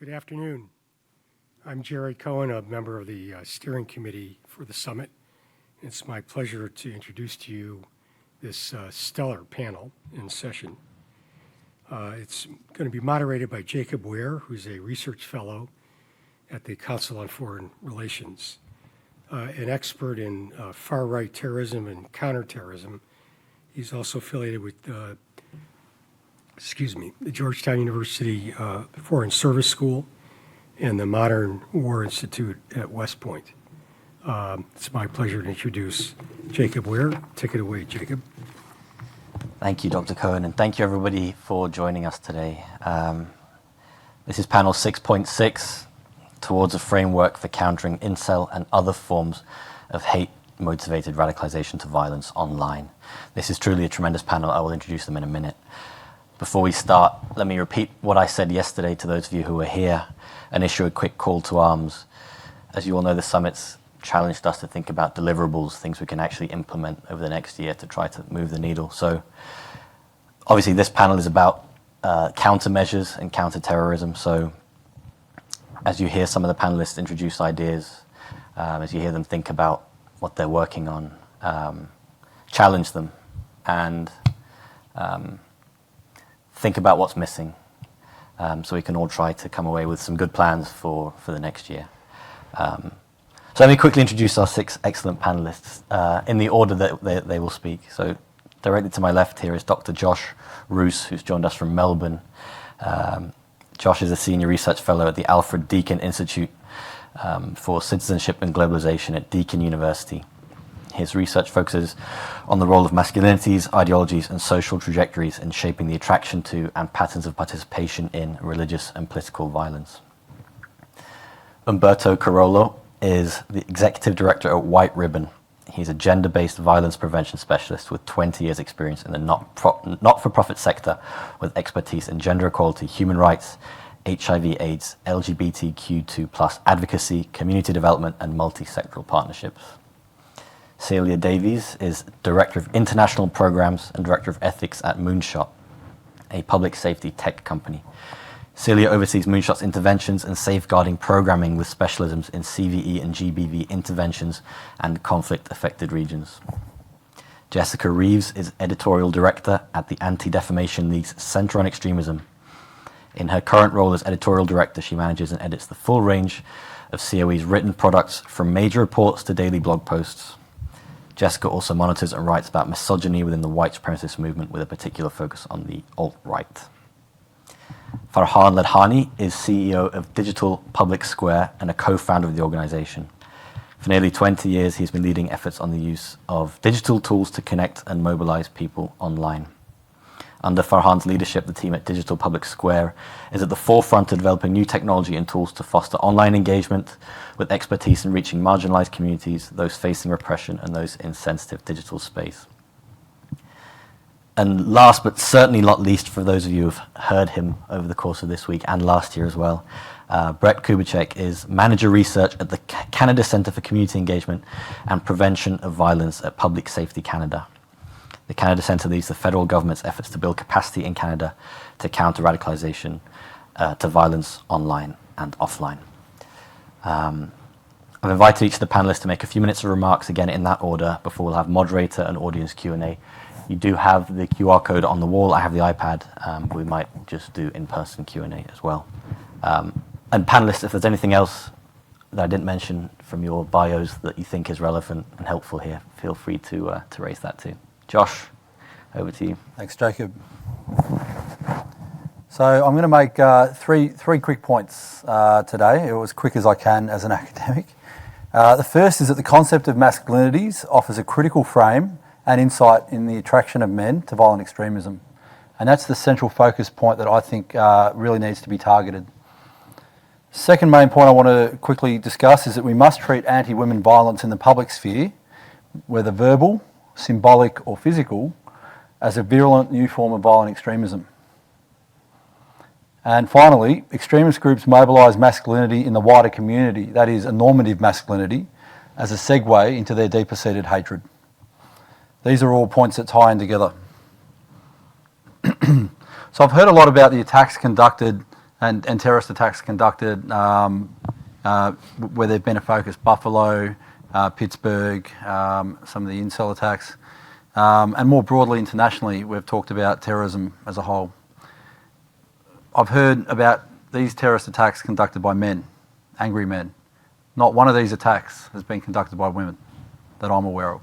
Good afternoon. I'm Jerry Cohen, a member of the steering committee for the summit. It's my pleasure to introduce to you this stellar panel in session. It's going to be moderated by Jacob Ware, who's a research fellow at the Council on Foreign Relations, an expert in far-right terrorism and counterterrorism. He's also affiliated with the Georgetown University Foreign Service School and the Modern War Institute at West Point. It's my pleasure to introduce Jacob Ware. Take it away, Jacob. Thank you, Dr. Cohen, and thank you everybody for joining us today. This is panel 6.6, towards a framework for countering incel and other forms of hate-motivated radicalization to violence online. This is truly a tremendous panel. I will introduce them in a minute. Before we start, let me repeat what I said yesterday to those of you who were here and issue a quick call to arms. As you all know, the summit's challenged us to think about deliverables, things we can actually implement over the next year to try to move the needle. So obviously this panel is about countermeasures and counterterrorism. So as you hear some of the panelists introduce ideas, as you hear them think about what they're working on, challenge them and think about what's missing, so we can all try to come away with some good plans for the next year. So let me quickly introduce our 6 excellent panelists in the order that they will speak. So directly to my left here is Dr. Josh Roos, who's joined us from Melbourne. Josh is a senior research fellow at the Alfred Deakin Institute for Citizenship and Globalization at Deakin University. His research focuses on the role of masculinities, ideologies, and social trajectories in shaping the attraction to and patterns of participation in religious and political violence. Umberto Carollo is the executive director at White Ribbon. He's a gender-based violence prevention specialist with 20 years' experience in the not-for-profit sector with expertise in gender equality, human rights, HIV/AIDS, LGBTQ2+ advocacy, community development, and multi-sectoral partnerships. Celia Davies is Director of International Programs and Director of Ethics at Moonshot, a public safety tech company. Celia oversees Moonshot's interventions and safeguarding programming with specialisms in CVE and GBV interventions and conflict-affected regions. Jessica Reeves is Editorial Director at the Anti-Defamation League's Center on Extremism. In her current role as Editorial Director, she manages and edits the full range of COE's written products, from major reports to daily blog posts. Jessica also monitors and writes about misogyny within the white supremacist movement, with a particular focus on the alt-right. Farhan Ladhani is CEO of Digital Public Square and a co-founder of the organization. For nearly 20 years, he's been leading efforts on the use of digital tools to connect and mobilize people online. Under Farhan's leadership, the team at Digital Public Square is at the forefront of developing new technology and tools to foster online engagement, with expertise in reaching marginalized communities, those facing repression, and those in sensitive digital space. And last but certainly not least, for those of you who've heard him over the course of this week and last year as well, Brett Kubicek is Manager Research at the Canada Centre for Community Engagement and Prevention of Violence at Public Safety Canada. The Canada Centre leads the federal government's efforts to build capacity in Canada to counter radicalization to violence online and offline. I've invited each of the panelists to make a few minutes of remarks, again in that order, before we'll have moderator and audience Q&A. You do have the QR code on the wall. I have the iPad. We might just do in-person Q&A as well. And panelists, if there's anything else that I didn't mention from your bios that you think is relevant and helpful here, feel free to raise that too. Josh, over to you. Thanks, Jacob. So I'm going to make three quick points today, or as quick as I can as an academic. The first is that the concept of masculinities offers a critical frame and insight in the attraction of men to violent extremism. And that's the central focus point that I think really needs to be targeted. Second main point I want to quickly discuss is that we must treat anti-women violence in the public sphere, whether verbal, symbolic or physical, as a virulent new form of violent extremism. And finally, extremist groups mobilise masculinity in the wider community, that is, a normative masculinity, as a segue into their deeper-seated hatred. These are all points that tie in together. So I've heard a lot about the attacks conducted and terrorist attacks conducted where they've been a focus: Buffalo, Pittsburgh, some of the Incel attacks, and more broadly internationally, we've talked about terrorism as a whole. I've heard about these terrorist attacks conducted by men, angry men. Not one of these attacks has been conducted by women that I'm aware of.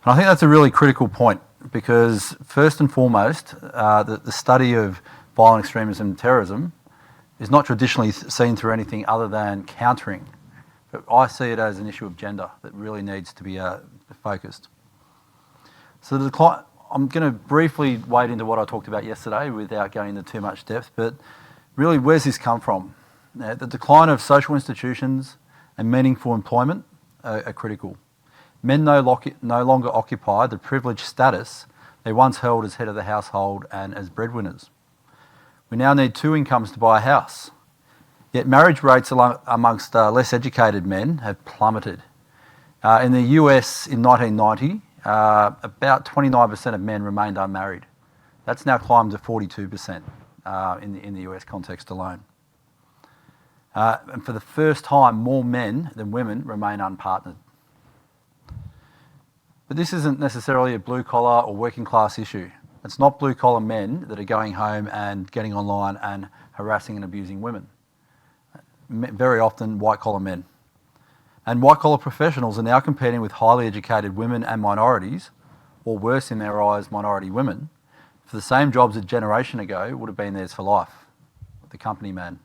And I think that's a really critical point because, first and foremost, the study of violent extremism and terrorism is not traditionally seen through anything other than countering. But I see it as an issue of gender that really needs to be focused. So the decline, I'm going to briefly wade into what I talked about yesterday without going into too much depth, but really, where's this come from? The decline of social institutions and meaningful employment are critical. Men no longer occupy the privileged status they once held as head of the household and as breadwinners. We now need 2 incomes to buy a house. Yet marriage rates amongst less educated men have plummeted. In the US in 1990, about 29% of men remained unmarried. That's now climbed to 42% in the US context alone. And for the first time, more men than women remain unpartnered. But this isn't necessarily a blue-collar or working-class issue. It's not blue-collar men that are going home and getting online and harassing and abusing women. Very often, white-collar men. And white-collar professionals are now competing with highly educated women and minorities, or worse in their eyes, minority women, for the same jobs a generation ago would have been theirs for life, the company man.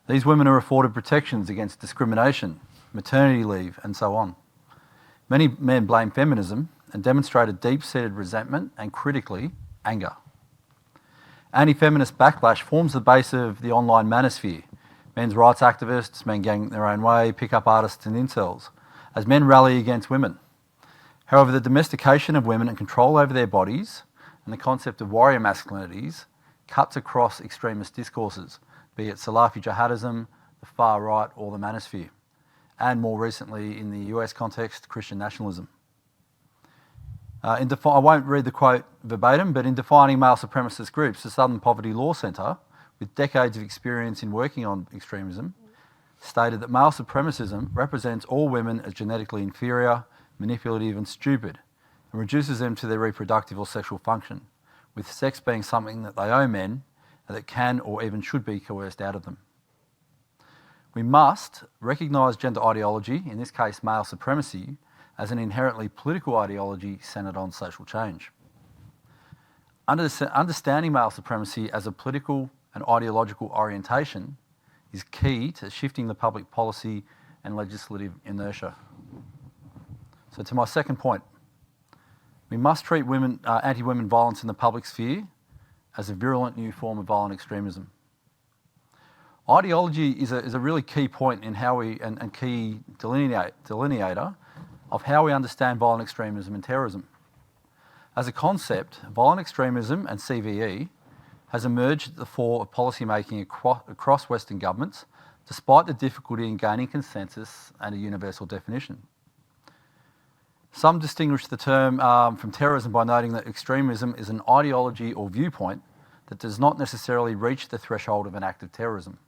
These women are afforded protections against discrimination, maternity leave, and so on. Many men blame feminism and demonstrate a deep-seated resentment and, critically, anger. Anti-feminist backlash forms the base of the online manosphere. Men's rights activists, men going their own way, pick-up artists and incels, as men rally against women. However, the domestication of women and control over their bodies and the concept of warrior masculinities cuts across extremist discourses, be it Salafi jihadism, the far right, or the manosphere, and more recently in the US context, Christian nationalism. I won't read the quote verbatim, but in defining male supremacist groups, the Southern Poverty Law Centre, with decades of experience in working on extremism, stated that male supremacism represents all women as genetically inferior, manipulative and stupid, and reduces them to their reproductive or sexual function, with sex being something that they owe men and that can or even should be coerced out of them. We must recognise gender ideology, in this case male supremacy, as an inherently political ideology centred on social change. Understanding male supremacy as a political and ideological orientation is key to shifting the public policy and legislative inertia. So to my second point, we must treat anti-women violence in the public sphere as a virulent new form of violent extremism. Ideology is a really key point in how we, and key delineator of how we understand violent extremism and terrorism. As a concept, violent extremism and CVE has emerged at the fore of policy making across Western governments, despite the difficulty in gaining consensus and a universal definition. Some distinguish the term from terrorism by noting that extremism is an ideology or viewpoint that does not necessarily reach the threshold of an act of terrorism.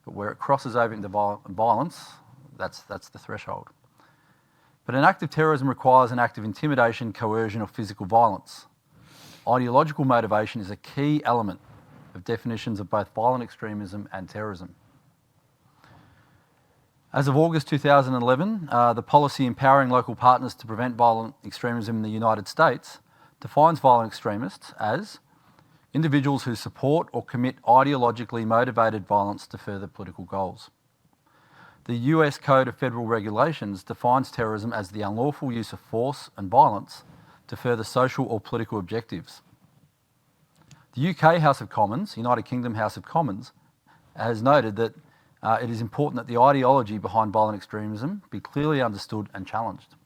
But where it crosses over into violence, that's the threshold. But an act of terrorism requires an act of intimidation, coercion or physical violence. Ideological motivation is a key element of definitions of both violent extremism and terrorism. As of August 2011, the policy empowering local partners to prevent violent extremism in the United States defines violent extremists as individuals who support or commit ideologically motivated violence to further political goals. The US Code of Federal Regulations defines terrorism as the unlawful use of force and violence to further social or political objectives. The UK House of Commons, United Kingdom House of Commons, has noted that it is important that the ideology behind violent extremism be clearly understood and challenged.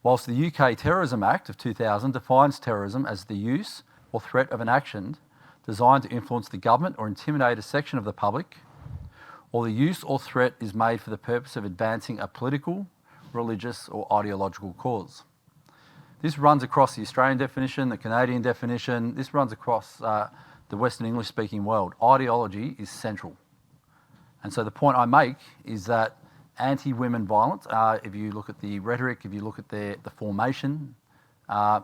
Whilst the UK Terrorism Act of 2000 defines terrorism as the use or threat of an action designed to influence the government or intimidate a section of the public, or the use or threat is made for the purpose of advancing a political, religious or ideological cause. This runs across the Australian definition, the Canadian definition, this runs across the Western English-speaking world, ideology is central. And so the point I make is that anti-women violence, if you look at the rhetoric, if you look at the formation,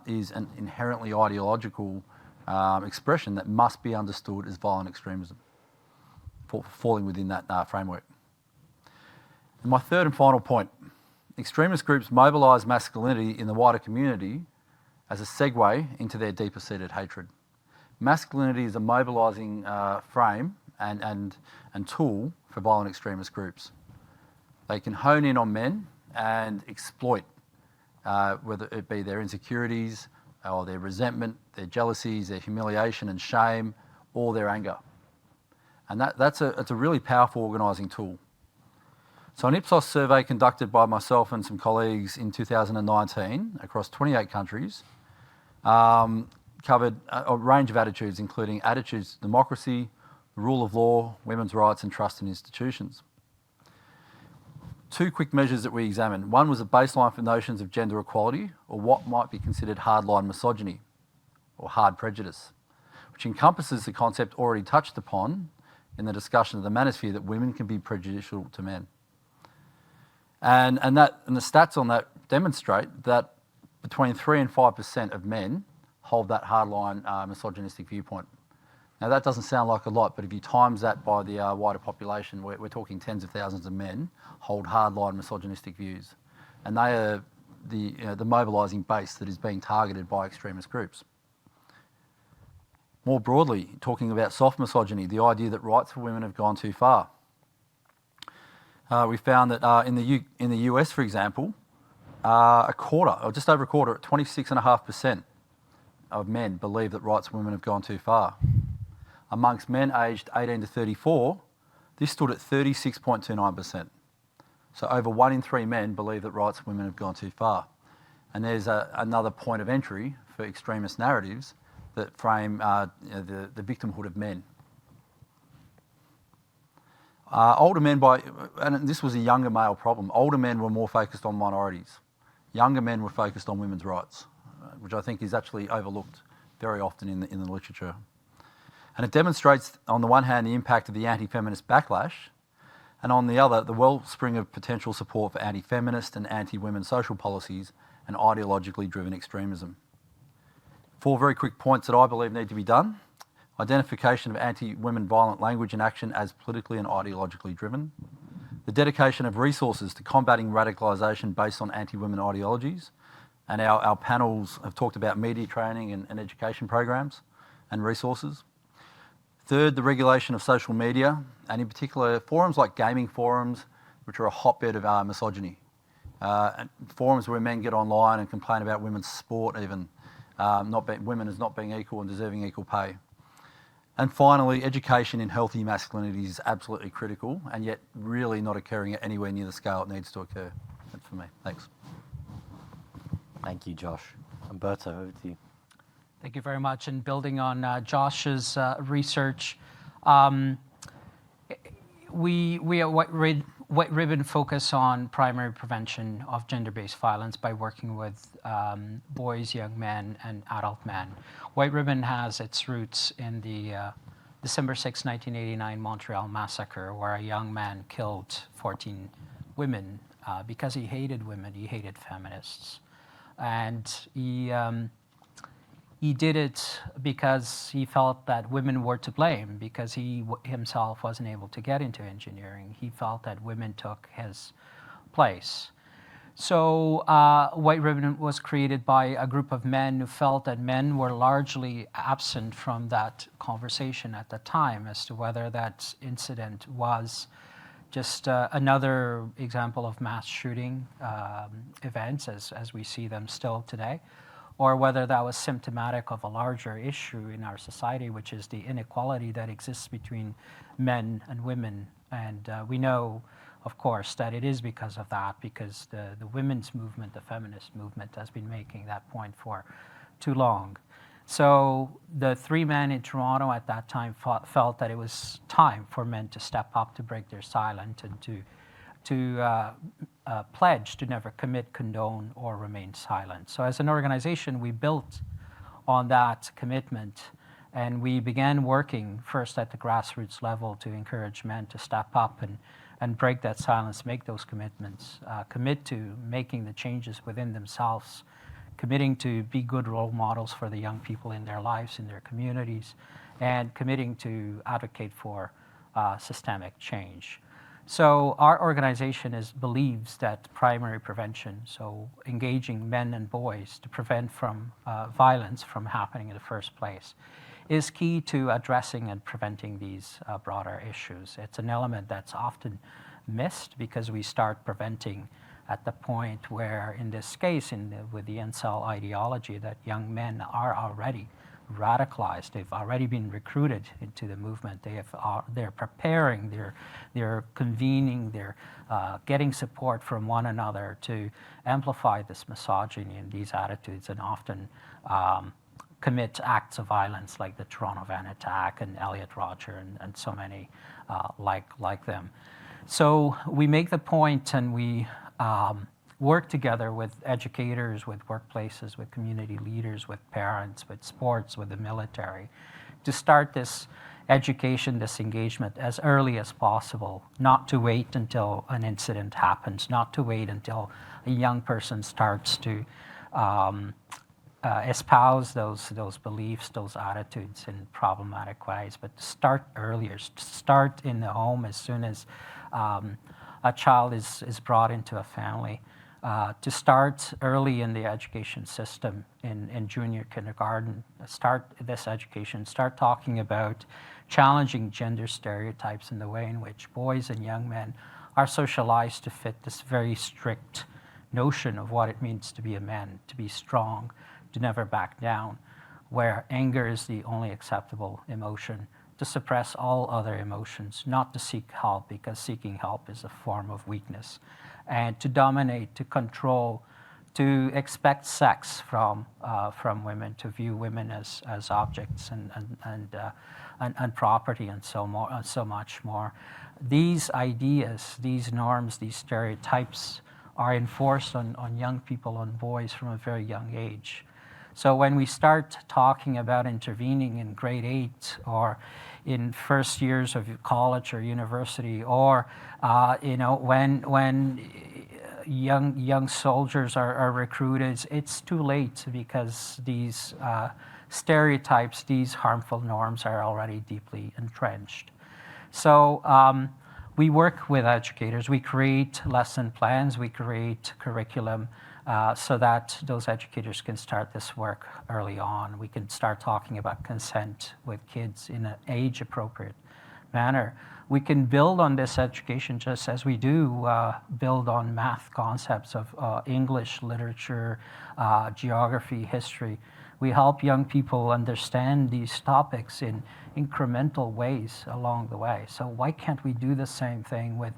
is an inherently ideological expression that must be understood as violent extremism, falling within that framework. And my third and final point, extremist groups mobilise masculinity in the wider community as a segue into their deeper seated hatred. Masculinity is a mobilising frame and tool for violent extremist groups. They can hone in on men and exploit, whether it be their insecurities or their resentment, their jealousies, their humiliation and shame, or their anger. And it's a really powerful organising tool. So an Ipsos survey conducted by myself and some colleagues in 2019 across 28 countries covered a range of attitudes, including attitudes to democracy, the rule of law, women's rights and trust in institutions. Two quick measures that we examined. One was a baseline for notions of gender equality, or what might be considered hardline misogyny, or hard prejudice, which encompasses the concept already touched upon in the discussion of the manosphere that women can be prejudicial to men. And the stats on that demonstrate that between 3 and 5% of men hold that hardline misogynistic viewpoint. Now that doesn't sound like a lot, but if you times that by the wider population, we're talking tens of thousands of men hold hardline misogynistic views. And they are the mobilising base that is being targeted by extremist groups. More broadly, talking about soft misogyny, the idea that rights for women have gone too far. We found that in the US, for example, a quarter, or just over a quarter, 26.5% of men believe that rights for women have gone too far. Amongst men aged 18 to 34, this stood at 36.29%. So over 1 in 3 men believe that rights for women have gone too far. And there's another point of entry for extremist narratives that frame the victimhood of men. Older men, and this was a younger male problem, older men were more focused on minorities. Younger men were focused on women's rights, which I think is actually overlooked very often in the literature. And it demonstrates, on the one hand, the impact of the anti-feminist backlash, and on the other, the wellspring of potential support for anti-feminist and anti-women social policies and ideologically driven extremism. 4 very quick points that I believe need to be done. Identification of anti-women violent language and action as politically and ideologically driven. The dedication of resources to combating radicalisation based on anti-women ideologies. And our panels have talked about media training and education programs and resources. Third, the regulation of social media, and in particular forums like gaming forums, which are a hotbed of misogyny. And forums where men get online and complain about women's sport even, women as not being equal and deserving equal pay. And finally, education in healthy masculinity is absolutely critical, and yet really not occurring at anywhere near the scale it needs to occur. That's for me. Thanks. Thank you, Josh. Umberto, over to you. Thank you very much. And building on Josh's research, we at White Ribbon focus on primary prevention of gender-based violence by working with boys, young men, and adult men. White Ribbon has its roots in the December 6, 1989 Montreal massacre, where a young man killed 14 women because he hated women, he hated feminists. And he did it because he felt that women were to blame, because he himself wasn't able to get into engineering. He felt that women took his place. So White Ribbon was created by a group of men who felt that men were largely absent from that conversation at the time as to whether that incident was just another example of mass shooting events as we see them still today, or whether that was symptomatic of a larger issue in our society, which is the inequality that exists between men and women. And we know, of course, that it is because of that, because the women's movement, the feminist movement, has been making that point for too long. So the 3 men in Toronto at that time felt that it was time for men to step up, to break their silence, and to pledge to never commit, condone, or remain silent. So as an organization, we built on that commitment And we began working first at the grassroots level to encourage men to step up and break that silence, make those commitments, commit to making the changes within themselves, committing to be good role models for the young people in their lives, in their communities, and committing to advocate for systemic change. So our organization believes that primary prevention, so engaging men and boys to prevent from violence from happening in the first place, is key to addressing and preventing these broader issues. It's an element that's often missed because we start preventing at the point where, in this case, with the Incel ideology, that young men are already radicalized. They've already been recruited into the movement. They're preparing, they're convening, they're getting support from one another to amplify this misogyny and these attitudes, and often commit acts of violence like the Toronto Van attack and Elliot Rodger and so many like them. So we make the point, and we work together with educators, with workplaces, with community leaders, with parents, with sports, with the military, to start this education, this engagement as early as possible, not to wait until an incident happens, not to wait until a young person starts to espouse those beliefs, those attitudes in problematic ways, but to start earlier, start in the home as soon as a child is brought into a family. To start early in the education system, in junior kindergarten, start this education, start talking about challenging gender stereotypes in the way in which boys and young men are socialized to fit this very strict notion of what it means to be a man, to be strong, to never back down, where anger is the only acceptable emotion, to suppress all other emotions, not to seek help because seeking help is a form of weakness, and to dominate, to control, to expect sex from women, to view women as objects and property, and so much more. These ideas, these norms, these stereotypes are enforced on young people, on boys from a very young age. So when we start talking about intervening in grade 8 or in first years of college or university, or when young soldiers are recruited, it's too late because these stereotypes, these harmful norms are already deeply entrenched. So we work with educators. We create lesson plans. We create curriculum so that those educators can start this work early on. We can start talking about consent with kids in an age-appropriate manner. We can build on this education just as we do build on math concepts of English, literature, geography, history. We help young people understand these topics in incremental ways along the way. So why can't we do the same thing with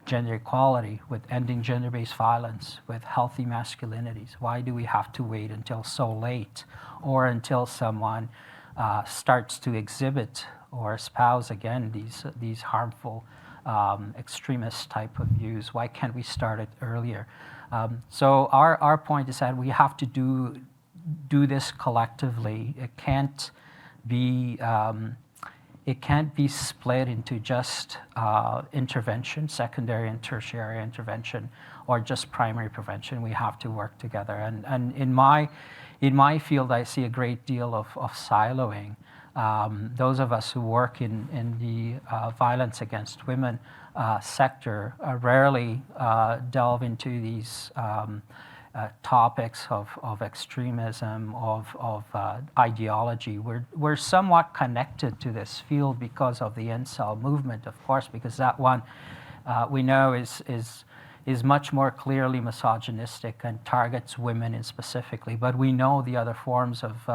gender equality, with ending gender-based violence, with healthy masculinities? Why do we have to wait until so late, or until someone starts to exhibit or espouse again these harmful extremist type of views? Why can't we start it earlier? So our point is that we have to do this collectively. It can't be split into just intervention, secondary and tertiary intervention, or just primary prevention. We have to work together. And in my field, I see a great deal of siloing. Those of us who work in the violence against women sector rarely delve into these topics of extremism, of ideology. We're somewhat connected to this field because of the Incel movement, of course, because that one we know is much more clearly misogynistic and targets women specifically. But we know the other forms of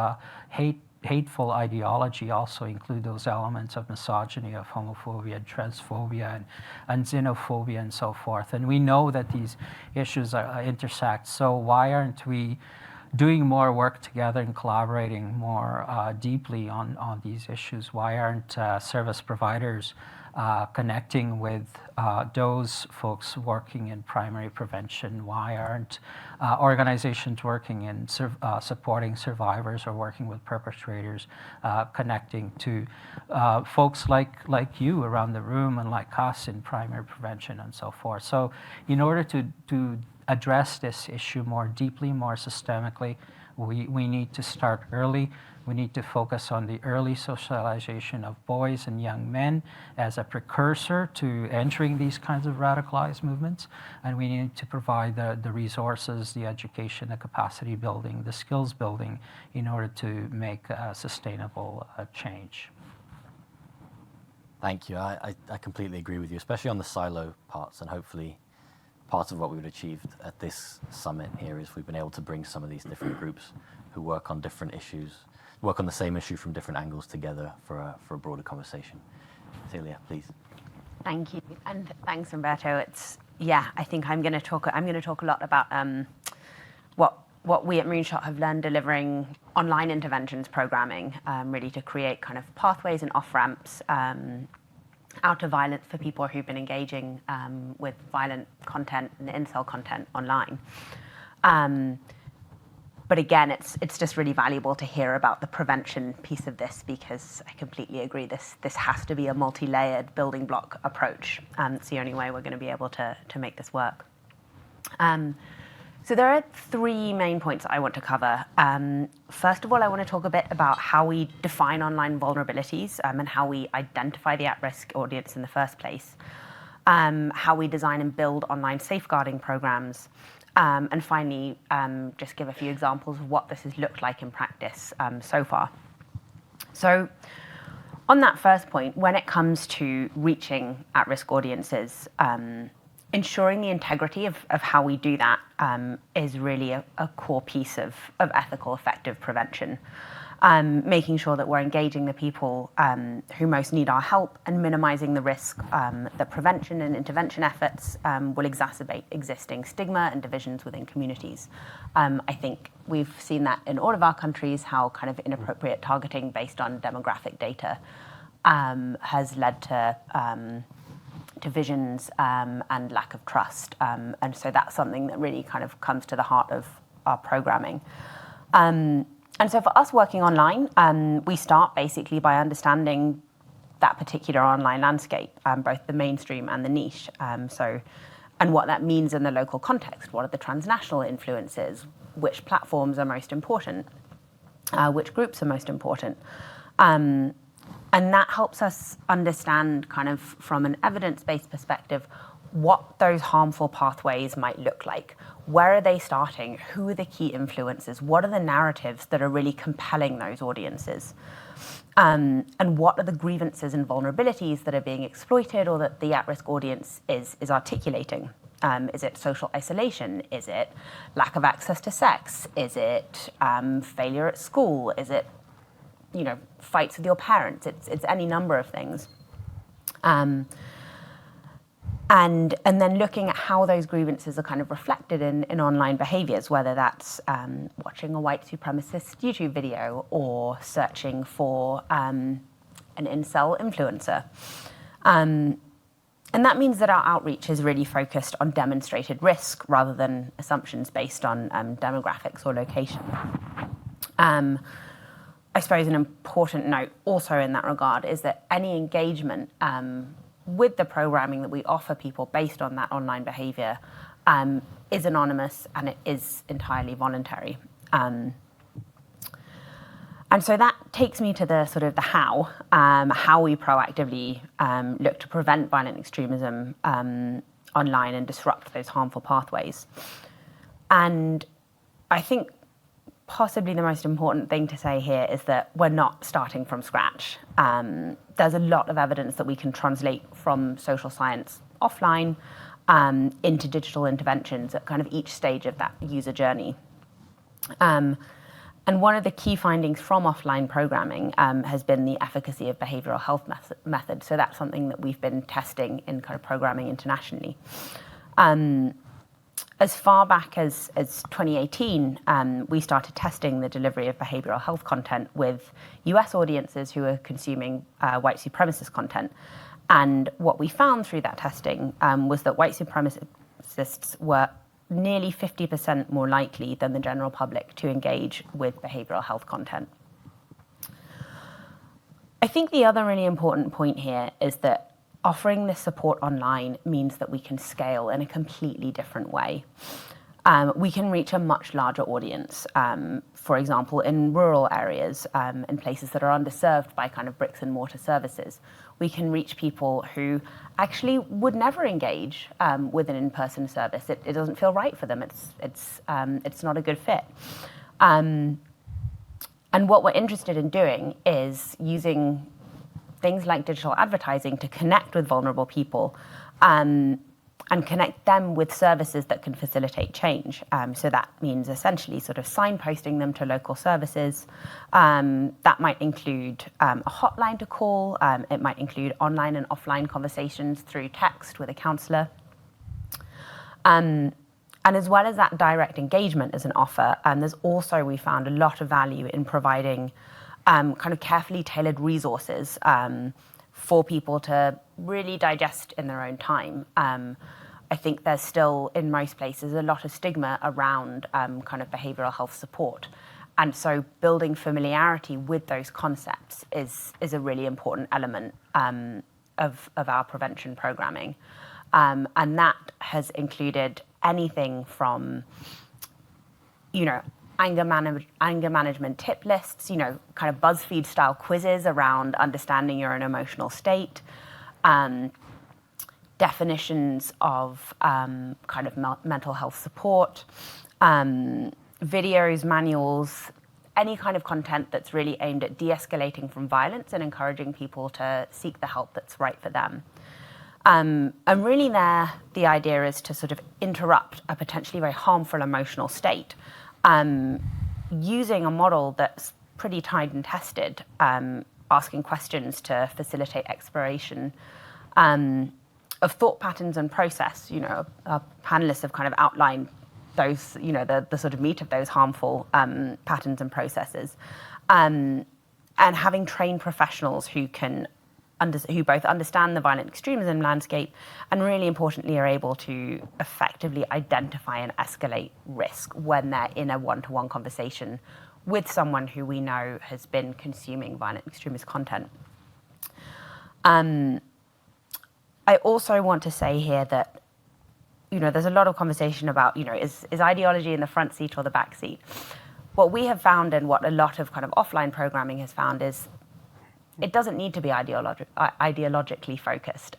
hateful ideology also include those elements of misogyny, of homophobia, and transphobia, and xenophobia, and so forth. And we know that these issues intersect. So why aren't we doing more work together and collaborating more deeply on these issues? Why aren't service providers connecting with those folks working in primary prevention. Why aren't organizations working in supporting survivors or working with perpetrators, connecting to folks like you around the room and like us in primary prevention and so forth. So in order to address this issue more deeply, more systemically, we need to start early. We need to focus on the early socialization of boys and young men as a precursor to entering these kinds of radicalized movements. And we need to provide the resources, the education, the capacity building, the skills building in order to make a sustainable change. Thank you. I completely agree with you, especially on the silo parts, and hopefully part of what we've achieved at this summit here is we've been able to bring some of these different groups who work on different issues, work on the same issue from different angles together for a broader conversation. Celia, please. Thank you, and thanks, Umberto. I think I'm going to talk a lot about what we at Moonshot have learned delivering online interventions programming, really to create kind of pathways and off-ramps out of violence for people who've been engaging with violent content and incel content online. But again, it's just really valuable to hear about the prevention piece of this, because I completely agree, this has to be a multi-layered building block approach. It's the only way we're going to be able to make this work. So there are three main points I want to cover. First of all, I want to talk a bit about how we define online vulnerabilities and how we identify the at-risk audience in the first place, how we design and build online safeguarding programs, and finally, just give a few examples of what this has looked like in practice so far. So on that first point, when it comes to reaching at-risk audiences, ensuring the integrity of how we do that is really a core piece of ethical, effective prevention. Making sure that we're engaging the people who most need our help and minimizing the risk that prevention and intervention efforts will exacerbate existing stigma and divisions within communities. I think we've seen that in all of our countries, how kind of inappropriate targeting based on demographic data has led to divisions and lack of trust. And so that's something that really kind of comes to the heart of our programming. And so for us working online, we start basically by understanding that particular online landscape, both the mainstream and the niche. And what that means in the local context. What are the transnational influences? Which platforms are most important? Which groups are most important? And that helps us understand kind of from an evidence-based perspective what those harmful pathways might look like. Where are they starting? Who are the key influences? What are the narratives that are really compelling those audiences? And what are the grievances and vulnerabilities that are being exploited or that the at-risk audience is articulating? Is it social isolation? Is it lack of access to sex? Is it failure at school? Is it, fights with your parents? It's any number of things. And then looking at how those grievances are kind of reflected in online behaviors, whether that's watching a white supremacist YouTube video or searching for an incel influencer. And that means that our outreach is really focused on demonstrated risk rather than assumptions based on demographics or location. I suppose an important note also in that regard is that any engagement with the programming that we offer people based on that online behavior is anonymous and it is entirely voluntary. And so that takes me to the sort of the how we proactively look to prevent violent extremism online and disrupt those harmful pathways. And I think possibly the most important thing to say here is that we're not starting from scratch. There's a lot of evidence that we can translate from social science offline into digital interventions at kind of each stage of that user journey. And one of the key findings from offline programming has been the efficacy of behavioral health methods. So that's something that we've been testing in kind of programming internationally. As far back as 2018, we started testing the delivery of behavioral health content with US audiences who are consuming white supremacist content. And what we found through that testing was that white supremacists were nearly 50% more likely than the general public to engage with behavioral health content. I think the other really important point here is that offering this support online means that we can scale in a completely different way. We can reach a much larger audience, for example, in rural areas, in places that are underserved by kind of bricks and mortar services. We can reach people who actually would never engage with an in-person service. It doesn't feel right for them. It's not a good fit. And what we're interested in doing is using things like digital advertising to connect with vulnerable people and connect them with services that can facilitate change. So that means essentially sort of signposting them to local services. That might include a hotline to call. It might include online and offline conversations through text with a counsellor. And as well as that direct engagement as an offer, there's also, we found, a lot of value in providing kind of carefully tailored resources for people to really digest in their own time. I think there's still, in most places, a lot of stigma around kind of behavioural health support. And so building familiarity with those concepts is a really important element of our prevention programming. And that has included anything from, anger management tip lists, kind of BuzzFeed style quizzes around understanding your own emotional state, definitions of kind of mental health support, videos, manuals, any kind of content that's really aimed at de-escalating from violence and encouraging people to seek the help that's right for them. And really there, the idea is to sort of interrupt a potentially very harmful emotional state, using a model that's pretty tried and tested, asking questions to facilitate exploration of thought patterns and process. Our panelists have kind of outlined those, the sort of meat of those harmful patterns and processes, and having trained professionals who both understand the violent extremism landscape and, really importantly, are able to effectively identify and escalate risk when they're in a one-to-one conversation with someone who we know has been consuming violent extremist content. I also want to say here that, there's a lot of conversation about, is ideology in the front seat or the back seat? What we have found, and what a lot of kind of offline programming has found, is it doesn't need to be ideologically focused.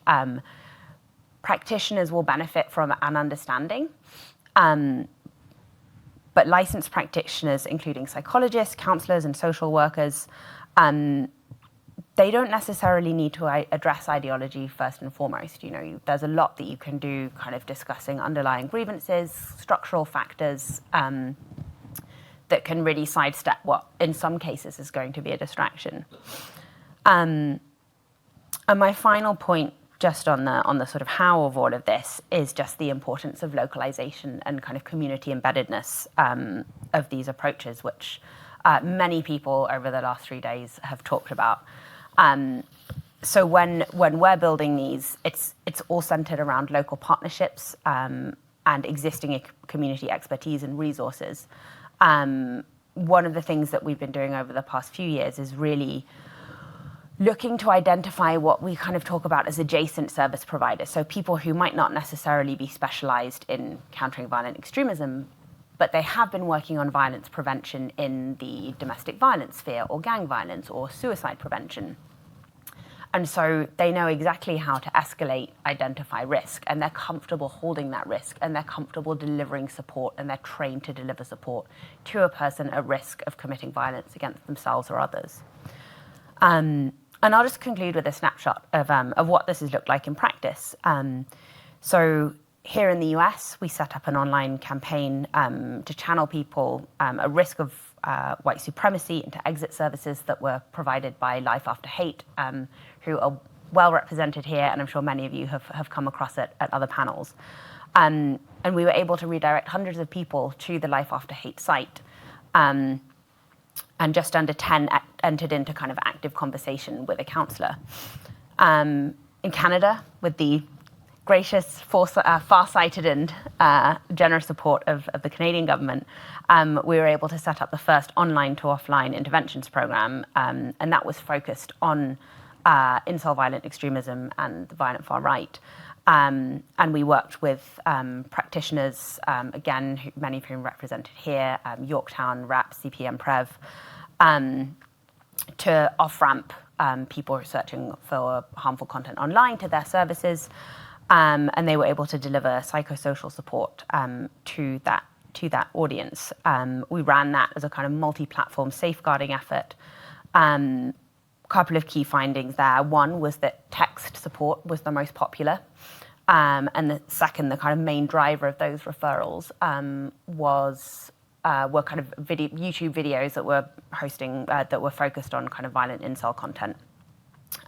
Practitioners will benefit from an understanding, but licensed practitioners, including psychologists, counselors, and social workers, they don't necessarily need to address ideology first and foremost. There's a lot that you can do kind of discussing underlying grievances, structural factors that can really sidestep what in some cases is going to be a distraction. And my final point just on the sort of how of all of this is just the importance of localization and kind of community embeddedness of these approaches, which many people over the last 3 days have talked about. So when we're building these, it's all centered around local partnerships and existing community expertise and resources. One of the things that we've been doing over the past few years is really looking to identify what we kind of talk about as adjacent service providers. So people who might not necessarily be specialized in countering violent extremism, but they have been working on violence prevention in the domestic violence sphere, or gang violence, or suicide prevention. And so they know exactly how to escalate, identify risk, and they're comfortable holding that risk, and they're comfortable delivering support, and they're trained to deliver support to a person at risk of committing violence against themselves or others. And I'll just conclude with a snapshot of what this has looked like in practice. So here in the US, we set up an online campaign to channel people at risk of white supremacy into exit services that were provided by Life After Hate, who are well represented here, and I'm sure many of you have come across it at other panels. And we were able to redirect hundreds of people to the Life After Hate site. And just under 10 entered into kind of active conversation with a counsellor. In Canada, with the gracious, far-sighted and generous support of the Canadian government, we were able to set up the first online to offline interventions program, and that was focused on incel violent extremism and the violent far right. And we worked with practitioners, again, many of whom represented here, Yorktown, RAP, CPM Prev, to off-ramp people searching for harmful content online to their services. And they were able to deliver psychosocial support to that audience. We ran that as a kind of multi-platform safeguarding effort. Couple of key findings there. One was that text support was the most popular. And the second, the kind of main driver of those referrals were kind of YouTube videos that were that were focused on kind of violent incel content.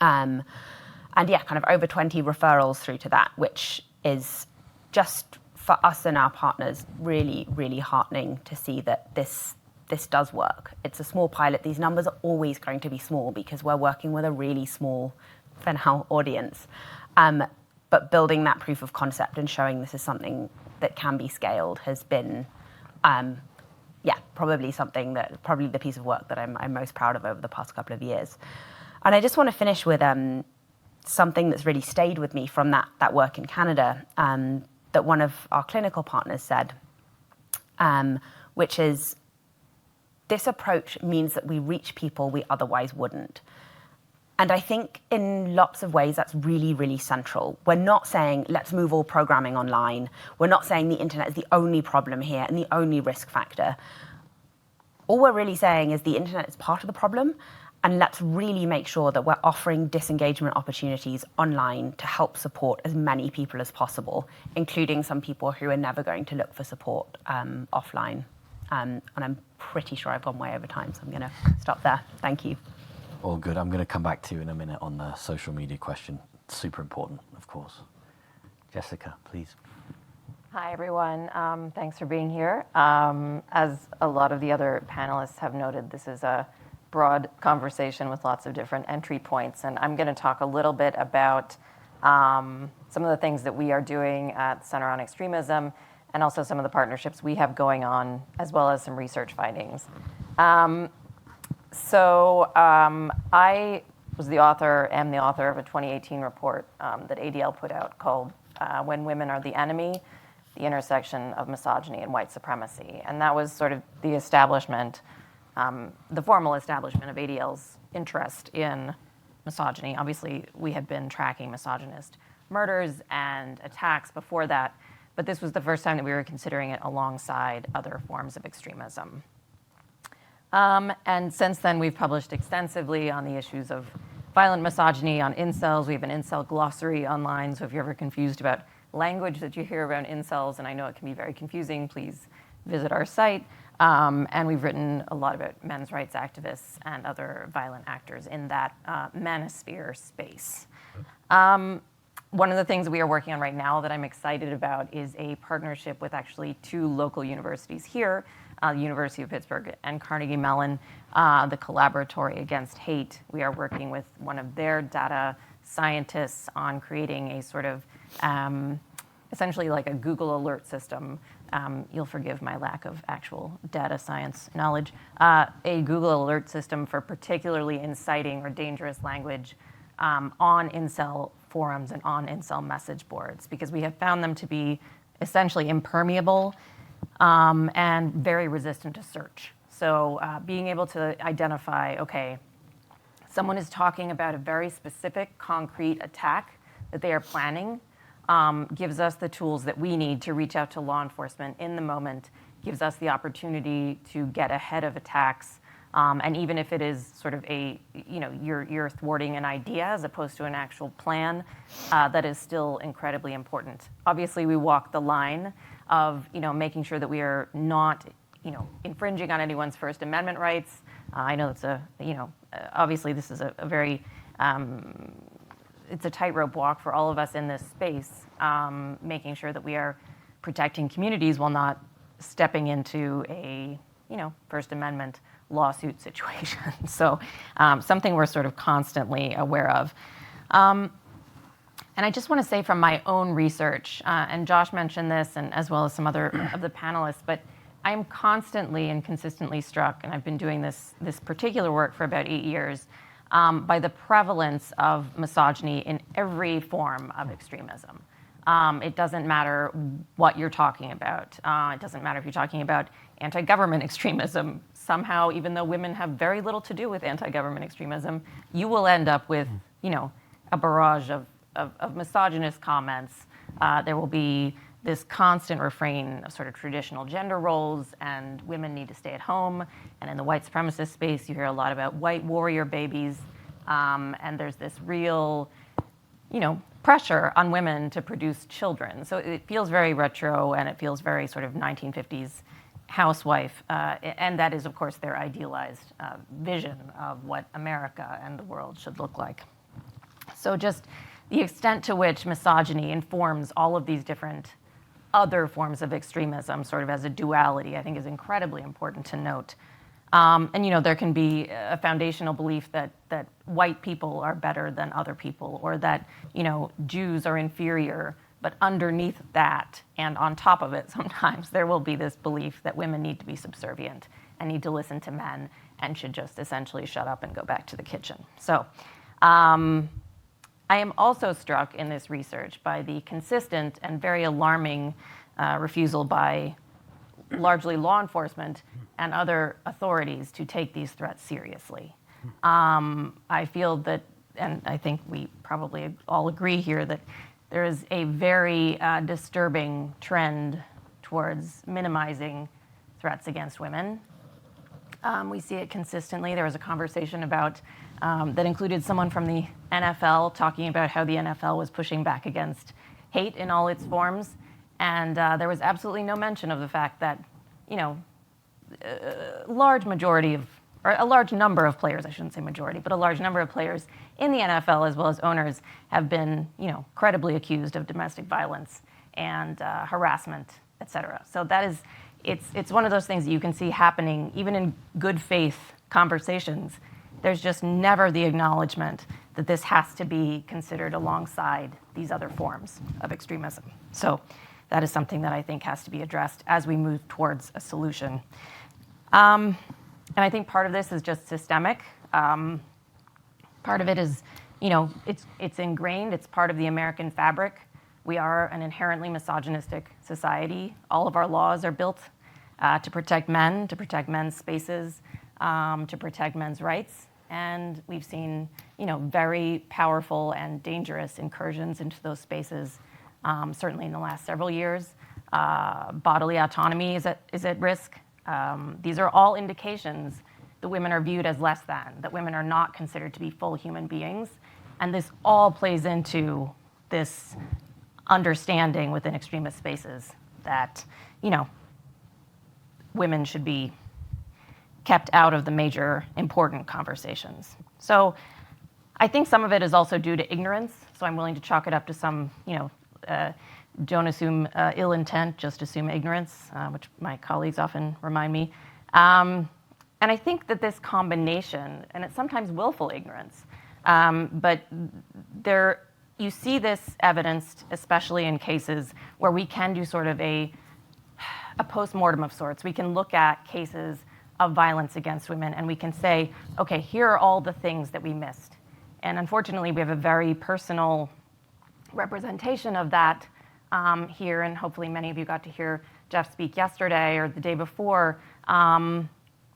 And yeah, kind of over 20 referrals through to that, which is just for us and our partners really, really heartening to see that this does work. It's a small pilot. These numbers are always going to be small because we're working with a really small, for now, audience. But building that proof of concept and showing this is something that can be scaled has been, probably the piece of work that I'm most proud of over the past couple of years. And I just want to finish with something that's really stayed with me from that work in Canada, that one of our clinical partners said, which is, this approach means that we reach people we otherwise wouldn't. And I think in lots of ways that's really, really central. We're not saying, let's move all programming online. We're not saying the internet is the only problem here and the only risk factor. All we're really saying is the internet is part of the problem, and let's really make sure that we're offering disengagement opportunities online to help support as many people as possible, including some people who are never going to look for support offline. And I'm pretty sure I've gone way over time, so I'm going to stop there. Thank you. All good. I'm going to come back to you in a minute on the social media question. Super important, of course. Jessica, please. Hi, everyone. Thanks for being here. As a lot of the other panelists have noted, this is a broad conversation with lots of different entry points, and I'm going to talk a little bit about some of the things that we are doing at the Center on Extremism, and also some of the partnerships we have going on, as well as some research findings. I was the author, am the author of a 2018 report that ADL put out called When Women Are the Enemy, the Intersection of Misogyny and White Supremacy. And that was sort of the establishment, the formal establishment of ADL's interest in misogyny. Obviously, we had been tracking misogynist murders and attacks before that, but this was the first time that we were considering it alongside other forms of extremism. And since then, we've published extensively on the issues of violent misogyny, on incels. We have an incel glossary online, so if you're ever confused about language that you hear around incels, and I know it can be very confusing, please visit our site. And we've written a lot about men's rights activists and other violent actors in that manosphere space. One of the things we are working on right now that I'm excited about is a partnership with actually two local universities here, University of Pittsburgh and Carnegie Mellon, the Collaboratory Against Hate. We are working with one of their data scientists on creating a sort of essentially like a Google alert system. You'll forgive my lack of actual data science knowledge. A Google alert system for particularly inciting or dangerous language on incel forums and on incel message boards, because we have found them to be essentially impermeable and very resistant to search. So being able to identify, okay, someone is talking about a very specific, concrete attack that they are planning, gives us the tools that we need to reach out to law enforcement in the moment, gives us the opportunity to get ahead of attacks. And even if it is sort of you're thwarting an idea as opposed to an actual plan, that is still incredibly important. Obviously, we walk the line of making sure that we are not infringing on anyone's First Amendment rights. I know it's obviously this is a very it's a tightrope walk for all of us in this space, making sure that we are protecting communities while not stepping into a First Amendment lawsuit situation. So something we're sort of constantly aware of. And I just want to say from my own research, and Josh mentioned this, and as well as some other of the panelists, but I'm constantly and consistently struck, and I've been doing this particular work for about 8 years, by the prevalence of misogyny in every form of extremism. It doesn't matter what you're talking about. It doesn't matter if you're talking about anti-government extremism. Somehow, even though women have very little to do with anti-government extremism, you will end up with, a barrage of misogynist comments. There will be this constant refrain of sort of traditional gender roles, and women need to stay at home. And in the white supremacist space, you hear a lot about white warrior babies. And there's this real, pressure on women to produce children. So it feels very retro, and it feels very sort of 1950s housewife. And that is, of course, their idealized vision of what America and the world should look like. So just the extent to which misogyny informs all of these different other forms of extremism, sort of as a duality, I think is incredibly important to note. And there can be a foundational belief that white people are better than other people, or that Jews are inferior. But underneath that, and on top of it, sometimes there will be this belief that women need to be subservient and need to listen to men and should just essentially shut up and go back to the kitchen. So I am also struck in this research by the consistent and very alarming refusal by largely law enforcement and other authorities to take these threats seriously. I feel that, and I think we probably all agree here, that there is a very disturbing trend towards minimizing threats against women. We see it consistently. There was a conversation about that included someone from the NFL talking about how the NFL was pushing back against hate in all its forms. And there was absolutely no mention of the fact that, a large number of players, I shouldn't say majority, but a large number of players in the NFL, as well as owners, have been, credibly accused of domestic violence and harassment, et cetera. So that is, it's one of those things that you can see happening even in good faith conversations. There's just never the acknowledgement that this has to be considered alongside these other forms of extremism. So that is something that I think has to be addressed as we move towards a solution. And I think part of this is just systemic. Part of it is, it's ingrained. It's part of the American fabric. We are an inherently misogynistic society. All of our laws are built to protect men, to protect men's spaces, to protect men's rights. And we've seen, very powerful and dangerous incursions into those spaces, certainly in the last several years. Bodily autonomy is at risk. These are all indications that women are viewed as less than, that women are not considered to be full human beings. And this all plays into this understanding within extremist spaces that, women should be kept out of the major important conversations. So I think some of it is also due to ignorance. So I'm willing to chalk it up to some, don't assume ill intent, just assume ignorance, which my colleagues often remind me. And I think that this combination, and it's sometimes willful ignorance, but you see this evidenced, especially in cases where we can do sort of a post-mortem of sorts. We can look at cases of violence against women and we can say, okay, here are all the things that we missed. And unfortunately, we have a very personal representation of that here, and hopefully many of you got to hear Jeff speak yesterday or the day before.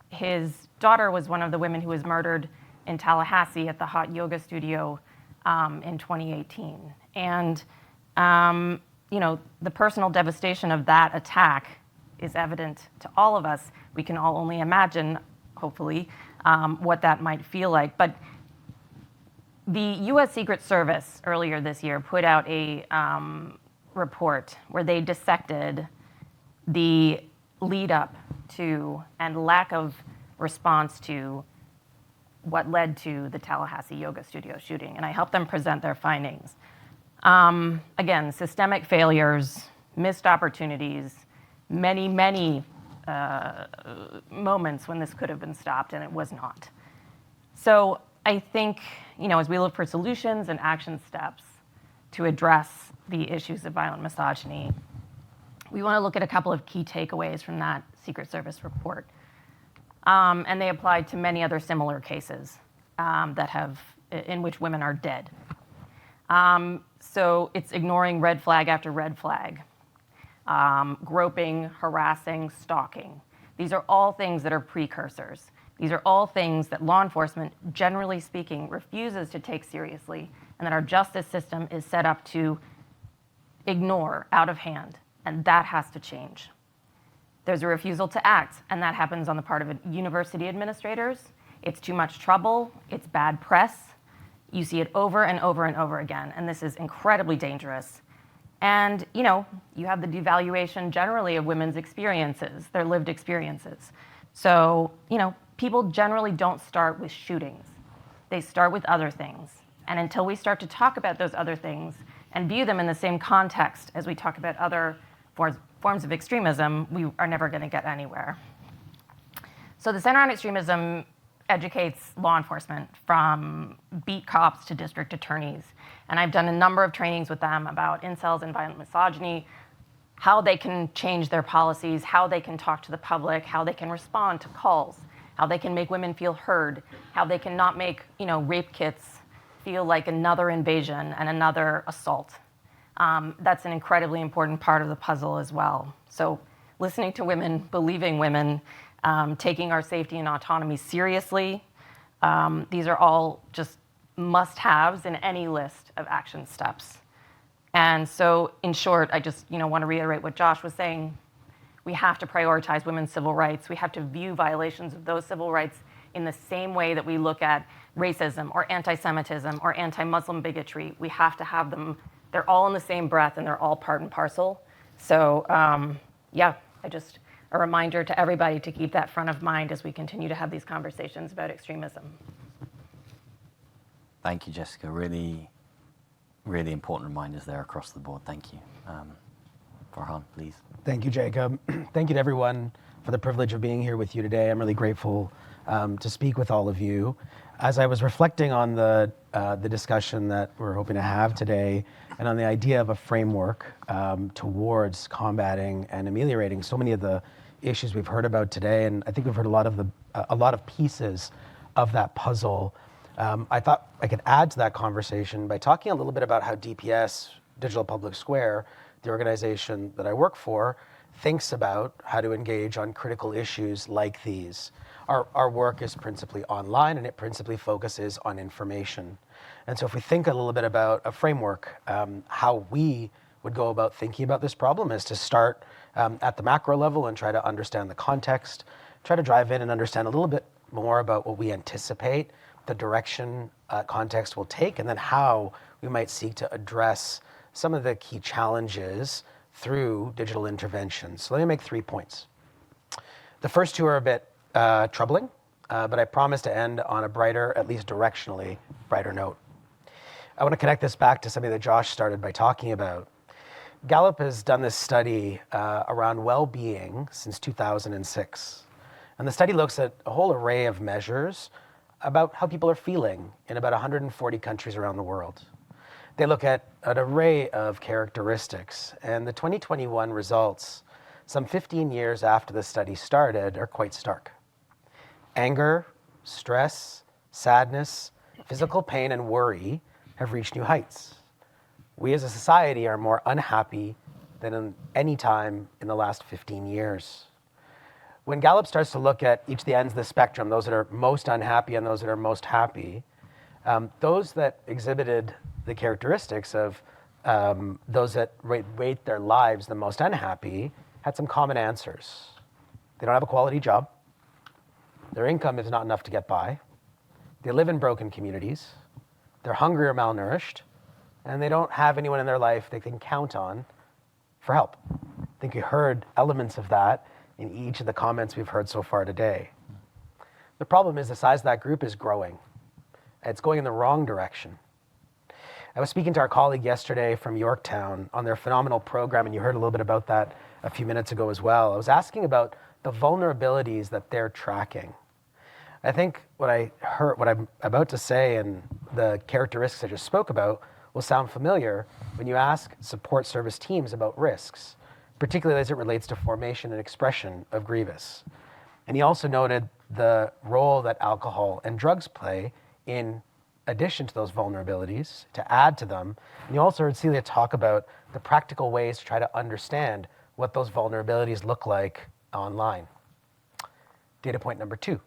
His daughter was one of the women who was murdered in Tallahassee at the hot yoga studio in 2018. And, the personal devastation of that attack is evident to all of us. We can all only imagine, hopefully, what that might feel like. But the U.S. Secret Service earlier this year put out a report where they dissected the lead up to and lack of response to what led to the Tallahassee yoga studio shooting. And I helped them present their findings. Again, systemic failures, missed opportunities, many, many moments when this could have been stopped and it was not. So I think, as we look for solutions and action steps, to address the issues of violent misogyny, we want to look at a couple of key takeaways from that Secret Service report. And they apply to many other similar cases in which women are dead. So it's ignoring red flag after red flag, groping, harassing, stalking. These are all things that are precursors. These are all things that law enforcement, generally speaking, refuses to take seriously, and that our justice system is set up to ignore out of hand, and that has to change. There's a refusal to act, and that happens on the part of university administrators. It's too much trouble, it's bad press. You see it over and over and over again, and this is incredibly dangerous. And, you have the devaluation generally of women's experiences, their lived experiences. So, people generally don't start with shootings. They start with other things. And until we start to talk about those other things and view them in the same context as we talk about other forms of extremism, we are never going to get anywhere. So the Center on Extremism educates law enforcement from beat cops to district attorneys. And I've done a number of trainings with them about incels and violent misogyny, how they can change their policies, how they can talk to the public, how they can respond to calls, how they can make women feel heard, how they can not make, rape kits feel like another invasion and another assault. That's an incredibly important part of the puzzle as well. So listening to women, believing women, taking our safety and autonomy seriously, these are all just must-haves in any list of action steps. And so, in short, I just want to reiterate what Josh was saying. We have to prioritize women's civil rights. We have to view violations of those civil rights in the same way that we look at racism or anti-Semitism or anti-Muslim bigotry. We have to have them. They're all in the same breath, and they're all part and parcel. So, a reminder to everybody to keep that front of mind as we continue to have these conversations about extremism. Thank you, Jessica. Really, really important reminders there across the board. Thank you. Farhan, please. Thank you, Jacob. Thank you to everyone for the privilege of being here with you today. I'm really grateful to speak with all of you. As I was reflecting on the discussion that we're hoping to have today, and on the idea of a framework towards combating and ameliorating so many of the issues we've heard about today, and I think we've heard a lot of pieces of that puzzle. I thought I could add to that conversation by talking a little bit about how DPS, Digital Public Square, the organization that I work for, thinks about how to engage on critical issues like these. Our work is principally online, and it principally focuses on information. And so if we think a little bit about a framework, how we would go about thinking about this problem is to start at the macro level and try to understand the context, try to drive in and understand a little bit more about what we anticipate the direction context will take, and then how we might seek to address some of the key challenges through digital interventions. So let me make 3 points. The first two are a bit troubling, but I promise to end on a brighter, at least directionally, brighter note. I want to connect this back to something that Josh started by talking about. Gallup has done this study around well-being since 2006. And the study looks at a whole array of measures about how people are feeling in about 140 countries around the world. They look at an array of characteristics, and the 2021 results, some 15 years after the study started, are quite stark. Anger, stress, sadness, physical pain, and worry have reached new heights. We as a society are more unhappy than in any time in the last 15 years. When Gallup starts to look at each of the ends of the spectrum, those that are most unhappy and those that are most happy, those that exhibited the characteristics of those that rate their lives the most unhappy had some common answers. They don't have a quality job. Their income is not enough to get by. They live in broken communities. They're hungry or malnourished. And they don't have anyone in their life they can count on for help. I think you heard elements of that in each of the comments we've heard so far today. The problem is the size of that group is growing. It's going in the wrong direction. I was speaking to our colleague yesterday from Yorktown on their phenomenal program, and you heard a little bit about that a few minutes ago as well. I was asking about the vulnerabilities that they're tracking. I think what I'm about to say and the characteristics I just spoke about will sound familiar when you ask support service teams about risks, particularly as it relates to formation and expression of grievance. And he also noted the role that alcohol and drugs play in addition to those vulnerabilities, to add to them. And you also heard Celia talk about the practical ways to try to understand what those vulnerabilities look like online. Data point number 2.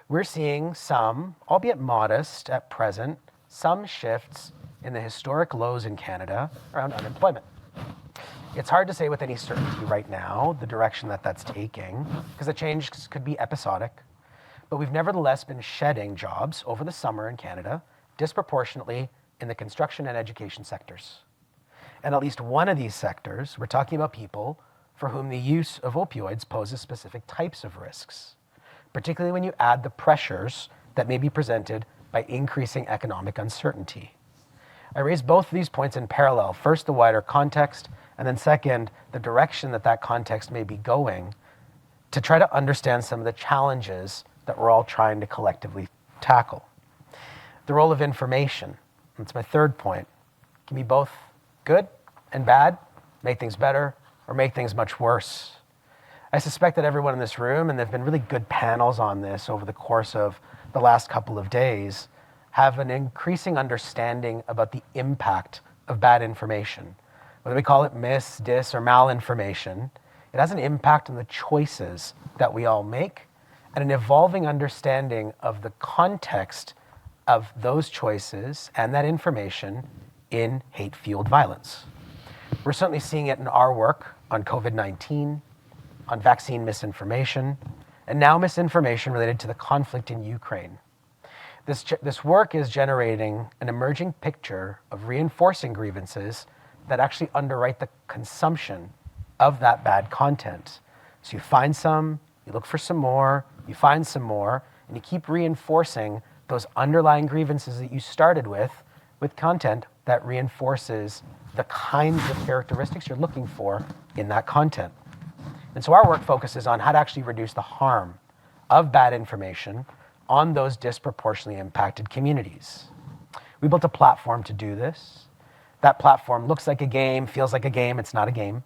We're seeing some, albeit modest at present, some shifts in the historic lows in Canada around unemployment. It's hard to say with any certainty right now the direction that that's taking, because the change could be episodic. But we've nevertheless been shedding jobs over the summer in Canada, disproportionately in the construction and education sectors. And at least one of these sectors, we're talking about people for whom the use of opioids poses specific types of risks, particularly when you add the pressures that may be presented by increasing economic uncertainty. I raise both of these points in parallel. First, the wider context, and then second, the direction that that context may be going, to try to understand some of the challenges that we're all trying to collectively tackle. The role of information, that's my third point, can be both good and bad, make things better, or make things much worse. I suspect that everyone in this room, and there have been really good panels on this over the course of the last couple of days, have an increasing understanding about the impact of bad information. Whether we call it mis, dis, or malinformation, it has an impact on the choices that we all make and an evolving understanding of the context of those choices and that information in hate-fueled violence. We're certainly seeing it in our work on COVID-19, on vaccine misinformation, and now misinformation related to the conflict in Ukraine. This work is generating an emerging picture of reinforcing grievances that actually underwrite the consumption of that bad content. So you find some, you look for some more, you find some more, and you keep reinforcing those underlying grievances that you started with content that reinforces the kinds of characteristics you're looking for in that content. And so our work focuses on how to actually reduce the harm of bad information on those disproportionately impacted communities. We built a platform to do this. That platform looks like a game, feels like a game, it's not a game,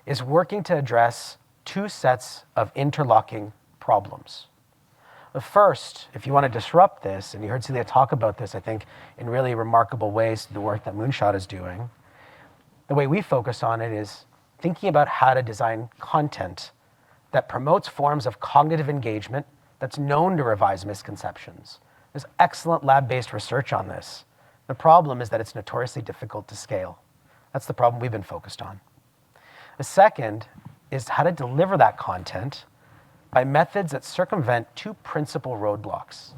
is working to address 2 sets of interlocking problems. The first, if you want to disrupt this, and you heard Celia talk about this, I think, in really remarkable ways through the work that Moonshot is doing, the way we focus on it is thinking about how to design content that promotes forms of cognitive engagement that's known to revise misconceptions. There's excellent lab-based research on this. The problem is that it's notoriously difficult to scale. That's the problem we've been focused on. The second is how to deliver that content by methods that circumvent 2 principal roadblocks: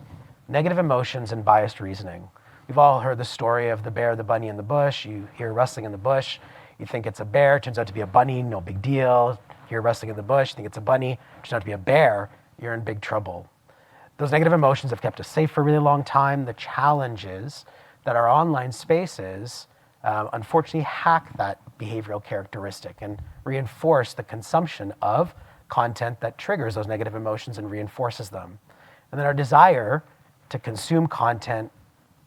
negative emotions and biased reasoning. We've all heard the story of the bear, the bunny, and the bush. You hear rustling in the bush, you think it's a bear, turns out to be a bunny, no big deal. You hear rustling in the bush, you think it's a bunny, turns out to be a bear, you're in big trouble. Those negative emotions have kept us safe for a really long time. The challenge is that our online spaces unfortunately hack that behavioral characteristic and reinforce the consumption of content that triggers those negative emotions and reinforces them. And then our desire to consume content,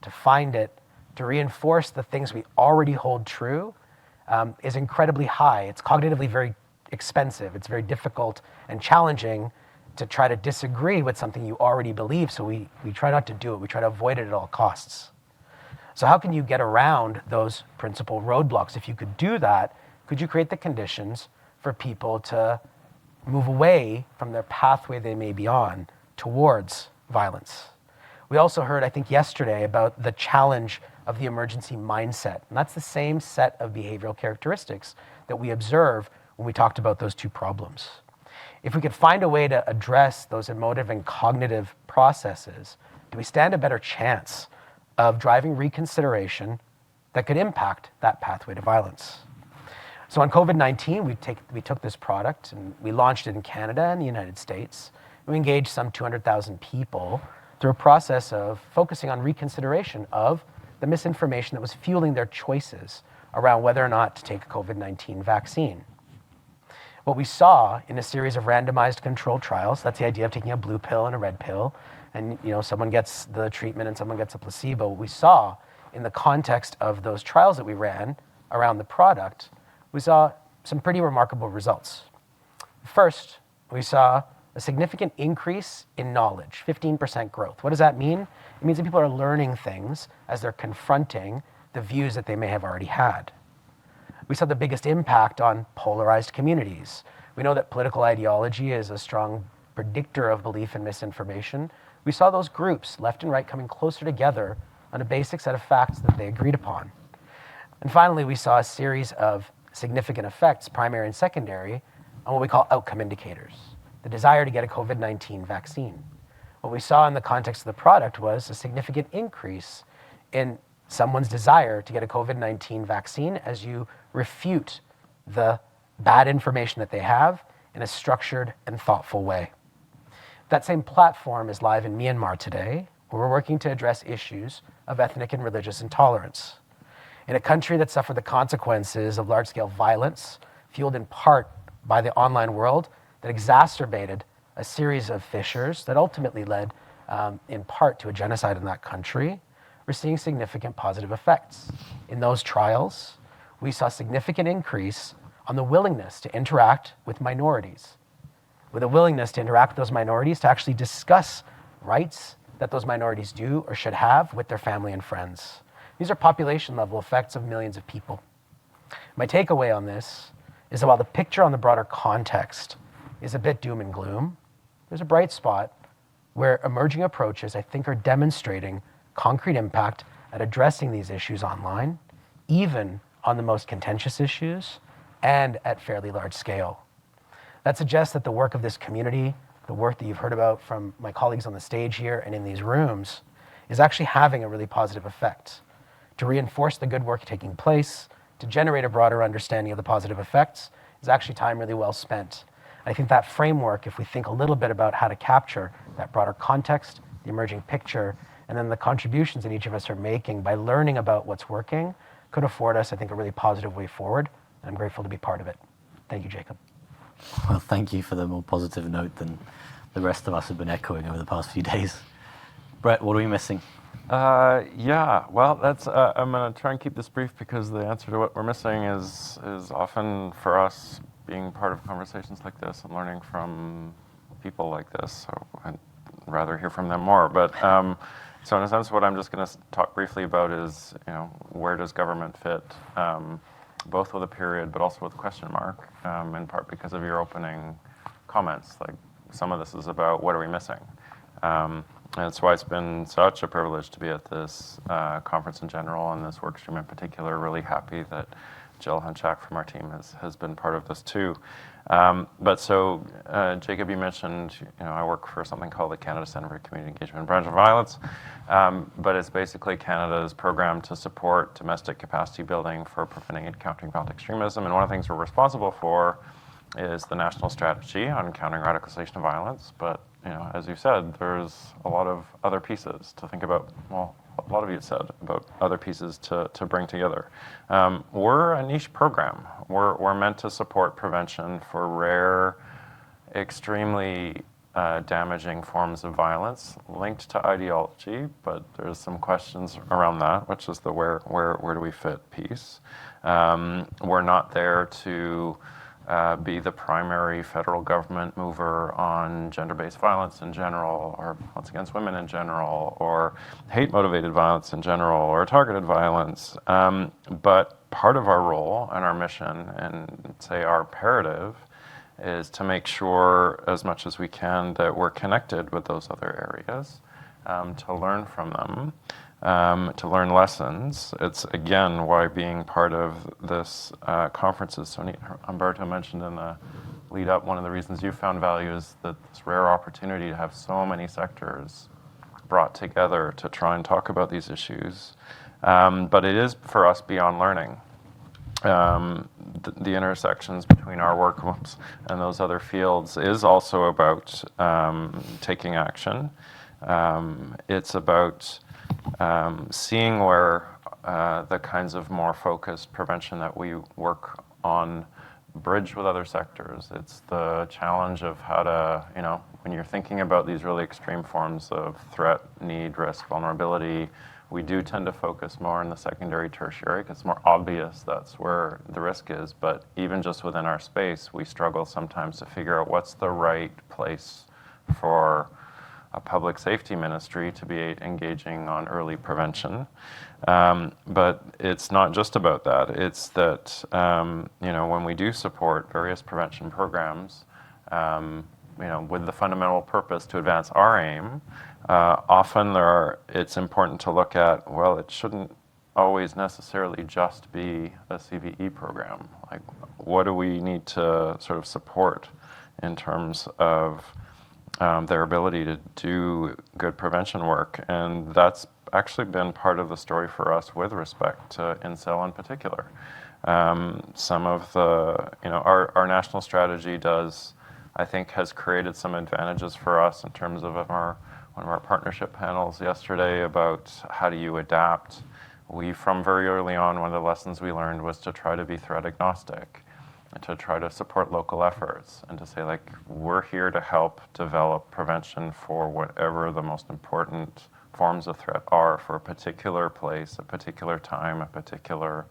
to find it, to reinforce the things we already hold true is incredibly high. It's cognitively very expensive. It's very difficult and challenging to try to disagree with something you already believe, so we try not to do it. We try to avoid it at all costs. So how can you get around those principal roadblocks? If you could do that, could you create the conditions for people to move away from their pathway they may be on towards violence? We also heard, I think yesterday, about the challenge of the emergency mindset. And that's the same set of behavioral characteristics that we observe when we talked about those 2 problems. If we could find a way to address those emotive and cognitive processes, do we stand a better chance of driving reconsideration that could impact that pathway to violence? So on COVID-19, we took this product and we launched it in Canada and the United States. We engaged some 200,000 people through a process of focusing on reconsideration of the misinformation that was fueling their choices around whether or not to take a COVID-19 vaccine. What we saw in a series of randomized controlled trials, that's the idea of taking a blue pill and a red pill, and someone gets the treatment and someone gets a placebo. What we saw in the context of those trials that we ran around the product, we saw some pretty remarkable results. First, we saw a significant increase in knowledge, 15% growth. What does that mean? It means that people are learning things as they're confronting the views that they may have already had. We saw the biggest impact on polarized communities. We know that political ideology is a strong predictor of belief in misinformation. We saw those groups, left and right, coming closer together on a basic set of facts that they agreed upon. And finally, we saw a series of significant effects, primary and secondary, on what we call outcome indicators, the desire to get a COVID-19 vaccine. What we saw in the context of the product was a significant increase in someone's desire to get a COVID-19 vaccine as you refute the bad information that they have in a structured and thoughtful way. That same platform is live in Myanmar today, where we're working to address issues of ethnic and religious intolerance. In a country that suffered the consequences of large-scale violence, fueled in part by the online world, that exacerbated a series of fissures that ultimately led in part to a genocide in that country, we're seeing significant positive effects. In those trials, we saw a significant increase on the willingness to interact with minorities, with a willingness to interact with those minorities to actually discuss rights that those minorities do or should have with their family and friends. These are population level effects of millions of people. My takeaway on this is that while the picture on the broader context is a bit doom and gloom, there's a bright spot where emerging approaches, I think, are demonstrating concrete impact at addressing these issues online, even on the most contentious issues and at fairly large scale. That suggests that the work of this community, the work that you've heard about from my colleagues on the stage here and in these rooms, is actually having a really positive effect to reinforce the good work taking place, to generate a broader understanding of the positive effects, is actually time really well spent. I think that framework, if we think a little bit about how to capture that broader context, the emerging picture, and then the contributions that each of us are making by learning about what's working, could afford us, I think, a really positive way forward. And I'm grateful to be part of it. Thank you, Jacob. Well, thank you for the more positive note than the rest of us have been echoing over the past few days. Brett, what are we missing? Yeah, well, that's. I'm going to try and keep this brief because the answer to what we're missing is often for us being part of conversations like this and learning from people like this. So I'd rather hear from them more. But so in a sense, what I'm just going to talk briefly about is, where does government fit, both with a period but also with a question mark, in part because of your opening comments. Like some of this is about what are we missing. And that's why it's been such a privilege to be at this conference in general and this work stream in particular. Really happy that Jill Hunchak from our team has been part of this too. But so, Jacob, you mentioned, I work for something called the Canada Centre for Community Engagement and Prevention of Violence, but it's basically Canada's program to support domestic capacity building for preventing and countering violent extremism. And one of the things we're responsible for is the national strategy on countering radicalization and violence. But as you said, there's a lot of other pieces to think about. Well, a lot of you said about other pieces to bring together. We're a niche program. We're meant to support prevention for rare, extremely damaging forms of violence linked to ideology, but there's some questions around that, which is the where do we fit piece. We're not there to be the primary federal government mover on gender-based violence in general, or violence against women in general, or hate-motivated violence in general, or targeted violence. But part of our role and our mission and, say, our imperative is to make sure as much as we can that we're connected with those other areas, to learn from them, to learn lessons. It's, again, why being part of this conference is so neat. Umberto mentioned in the lead up, one of the reasons you found value is that this rare opportunity to have so many sectors brought together to try and talk about these issues. But it is, for us, beyond learning. The intersections between our work and those other fields is also about taking action. It's about seeing where the kinds of more focused prevention that we work on bridge with other sectors. It's the challenge of how to, when you're thinking about these really extreme forms of threat, need, risk, vulnerability, We do tend to focus more on the secondary, tertiary, because it's more obvious that's where the risk is. But even just within our space, we struggle sometimes to figure out what's the right place for a public safety ministry to be engaging on early prevention. But it's not just about that. It's that, when we do support various prevention programs, with the fundamental purpose to advance our aim, often it's important to look at, well, it shouldn't always necessarily just be a CVE program. Like, what do we need to sort of support in terms of their ability to do good prevention work? And that's actually been part of the story for us with respect to Incel in particular. Some of the, our national strategy has created some advantages for us in terms of one of our partnership panels yesterday about how do you adapt. From very early on, one of the lessons we learned was to try to be threat agnostic and to try to support local efforts and to say, like, we're here to help develop prevention for whatever the most important forms of threat are for a particular place, a particular time, a particular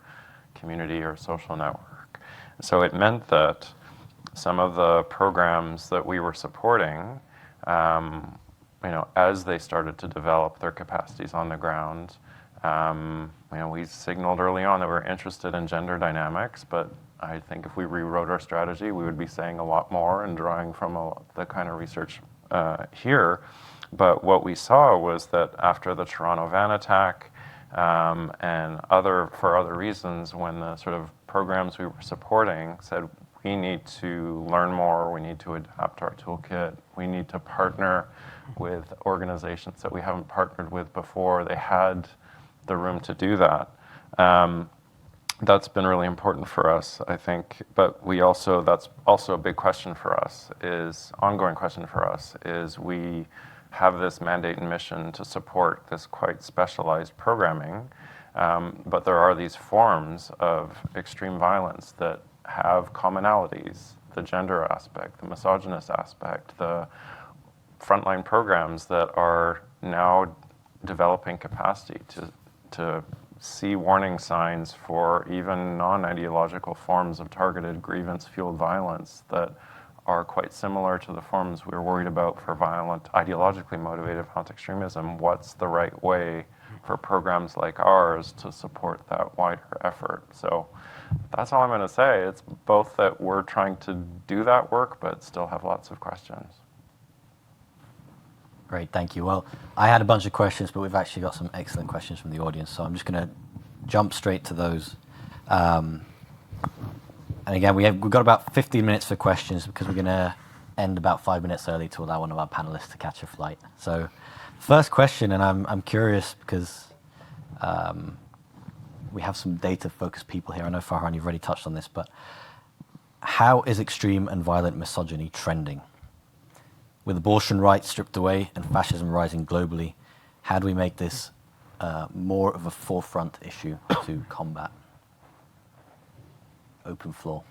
community or social network. So it meant that some of the programs that we were supporting, as they started to develop their capacities on the ground, we signaled early on that we were interested in gender dynamics, but I think if we rewrote our strategy, we would be saying a lot more and drawing from the kind of research here. But what we saw was that after the Toronto van attack and for other reasons, when the sort of programs we were supporting said, we need to learn more, we need to adapt our toolkit, we need to partner with organizations that we haven't partnered with before, they had the room to do that. That's been really important for us, I think. But that's also a big question for us, ongoing question for us, is we have this mandate and mission to support this quite specialized programming, but there are these forms of extreme violence that have commonalities, the gender aspect, the misogynist aspect, the frontline programs that are now developing capacity to see warning signs for even non-ideological forms of targeted grievance-fueled violence that are quite similar to the forms we were worried about for violent, ideologically motivated violent extremism. What's the right way for programs like ours to support that wider effort? So that's all I'm going to say. It's both that we're trying to do that work, but still have lots of questions. Great, thank you. Well, I had a bunch of questions, but we've actually got some excellent questions from the audience, so I'm just going to jump straight to those. And again, we've got about 15 minutes for questions because we're going to end about 5 minutes early to allow one of our panelists to catch a flight. So, first question, and I'm curious because we have some data-focused people here. I know, Farhan, you've already touched on this, but how is extreme and violent misogyny trending? With abortion rights stripped away and fascism rising globally, how do we make this more of a forefront issue to combat? Open floor.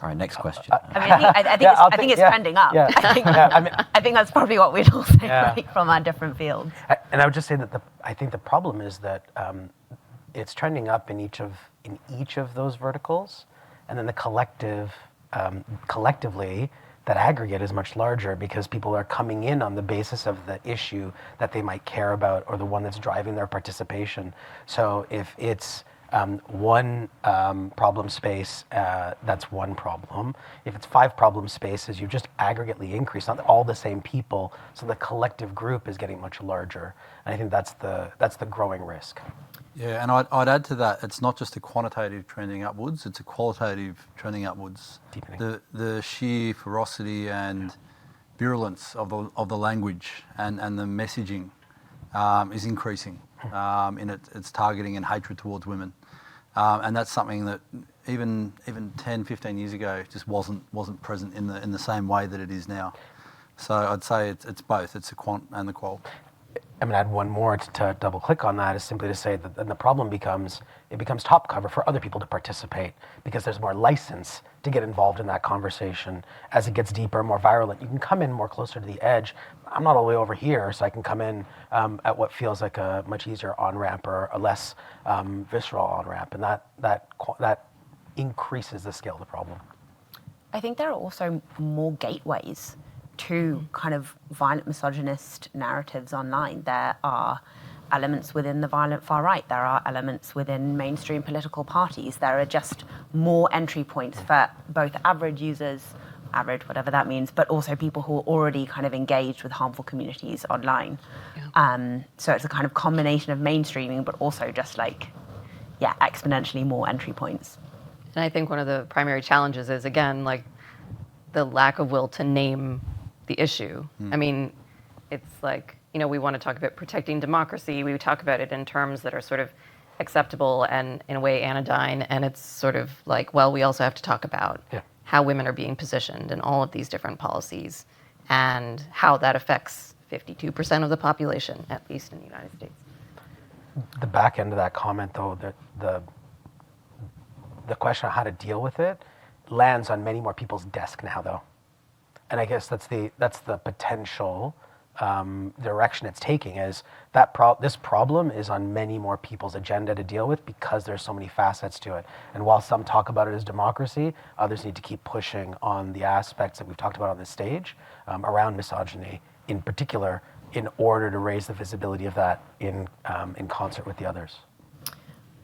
All right, next question. I think it's trending up. Yeah. I think that's probably what we'd all say, Yeah. like, from our different fields. And I would just say that I think the problem is that it's trending up in each of those verticals, and then the collectively, that aggregate is much larger because people are coming in on the basis of the issue that they might care about or the one that's driving their participation. So if it's one problem space, that's one problem. If it's 5 problem spaces, you've just aggregately increased, not all the same people, so the collective group is getting much larger. And I think that's the growing risk. Yeah, and I'd add to that, it's not just a quantitative trending upwards, it's a qualitative trending upwards. Deepening. The sheer ferocity and virulence of the language and the messaging is increasing in its targeting and hatred towards women. And that's something that even 10, 15 years ago just wasn't present in the same way that it is now. So I'd say it's both, it's the quant and the qual. I'm going to add one more to double click on that, is simply to say that then the problem becomes, it becomes top cover for other people to participate because there's more license to get involved in that conversation. As it gets deeper, more virulent, you can come in more closer to the edge. I'm not all the way over here, so I can come in at what feels like a much easier on-ramp or a less visceral on-ramp, and that increases the scale of the problem. I think there are also more gateways to kind of violent misogynist narratives online. There are elements within the violent far right. There are elements within mainstream political parties. There are just more entry points for both average users, average, whatever that means, but also people who are already kind of engaged with harmful communities online. Yeah. So it's a kind of combination of mainstreaming, but also just like, yeah, exponentially more entry points. And I think one of the primary challenges is, again, like the lack of will to name the issue. I mean, it's like, you know, we want to talk about protecting democracy. We talk about it in terms that are sort of acceptable and in a way anodyne. And it's sort of like, well, we also have to talk about how women are being positioned in all of these different policies and how that affects 52% of the population, at least in the United States. The back end of that comment, though, that the question of how to deal with it lands on many more people's desk now, though. And I guess that's the potential direction it's taking, is that this problem is on many more people's agenda to deal with because there's so many facets to it. And while some talk about it as democracy, others need to keep pushing on the aspects that we've talked about on this stage around misogyny in particular, in order to raise the visibility of that in concert with the others.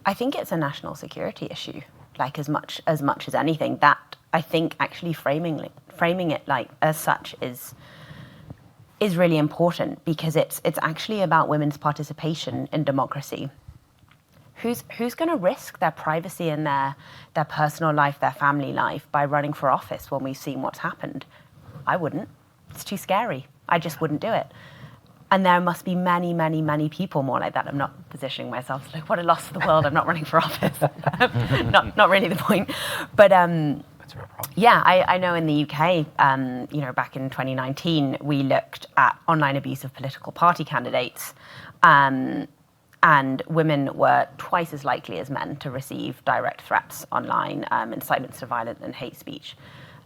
I think it's a national security issue, like as much as anything. That I think actually framing it like as such is really important, because it's actually about women's participation in democracy. Who's going to risk their privacy and their personal life, their family life by running for office when we've seen what's happened? I wouldn't. It's too scary. I just wouldn't do it. And there must be many, many, many people more like that. I'm not positioning myself as like, what a loss for the world, I'm not running for office. not really the point. But That's a real problem. yeah, I know in the UK, back in 2019, we looked at online abuse of political party candidates, and women were twice as likely as men to receive direct threats online, incitements to violence and hate speech.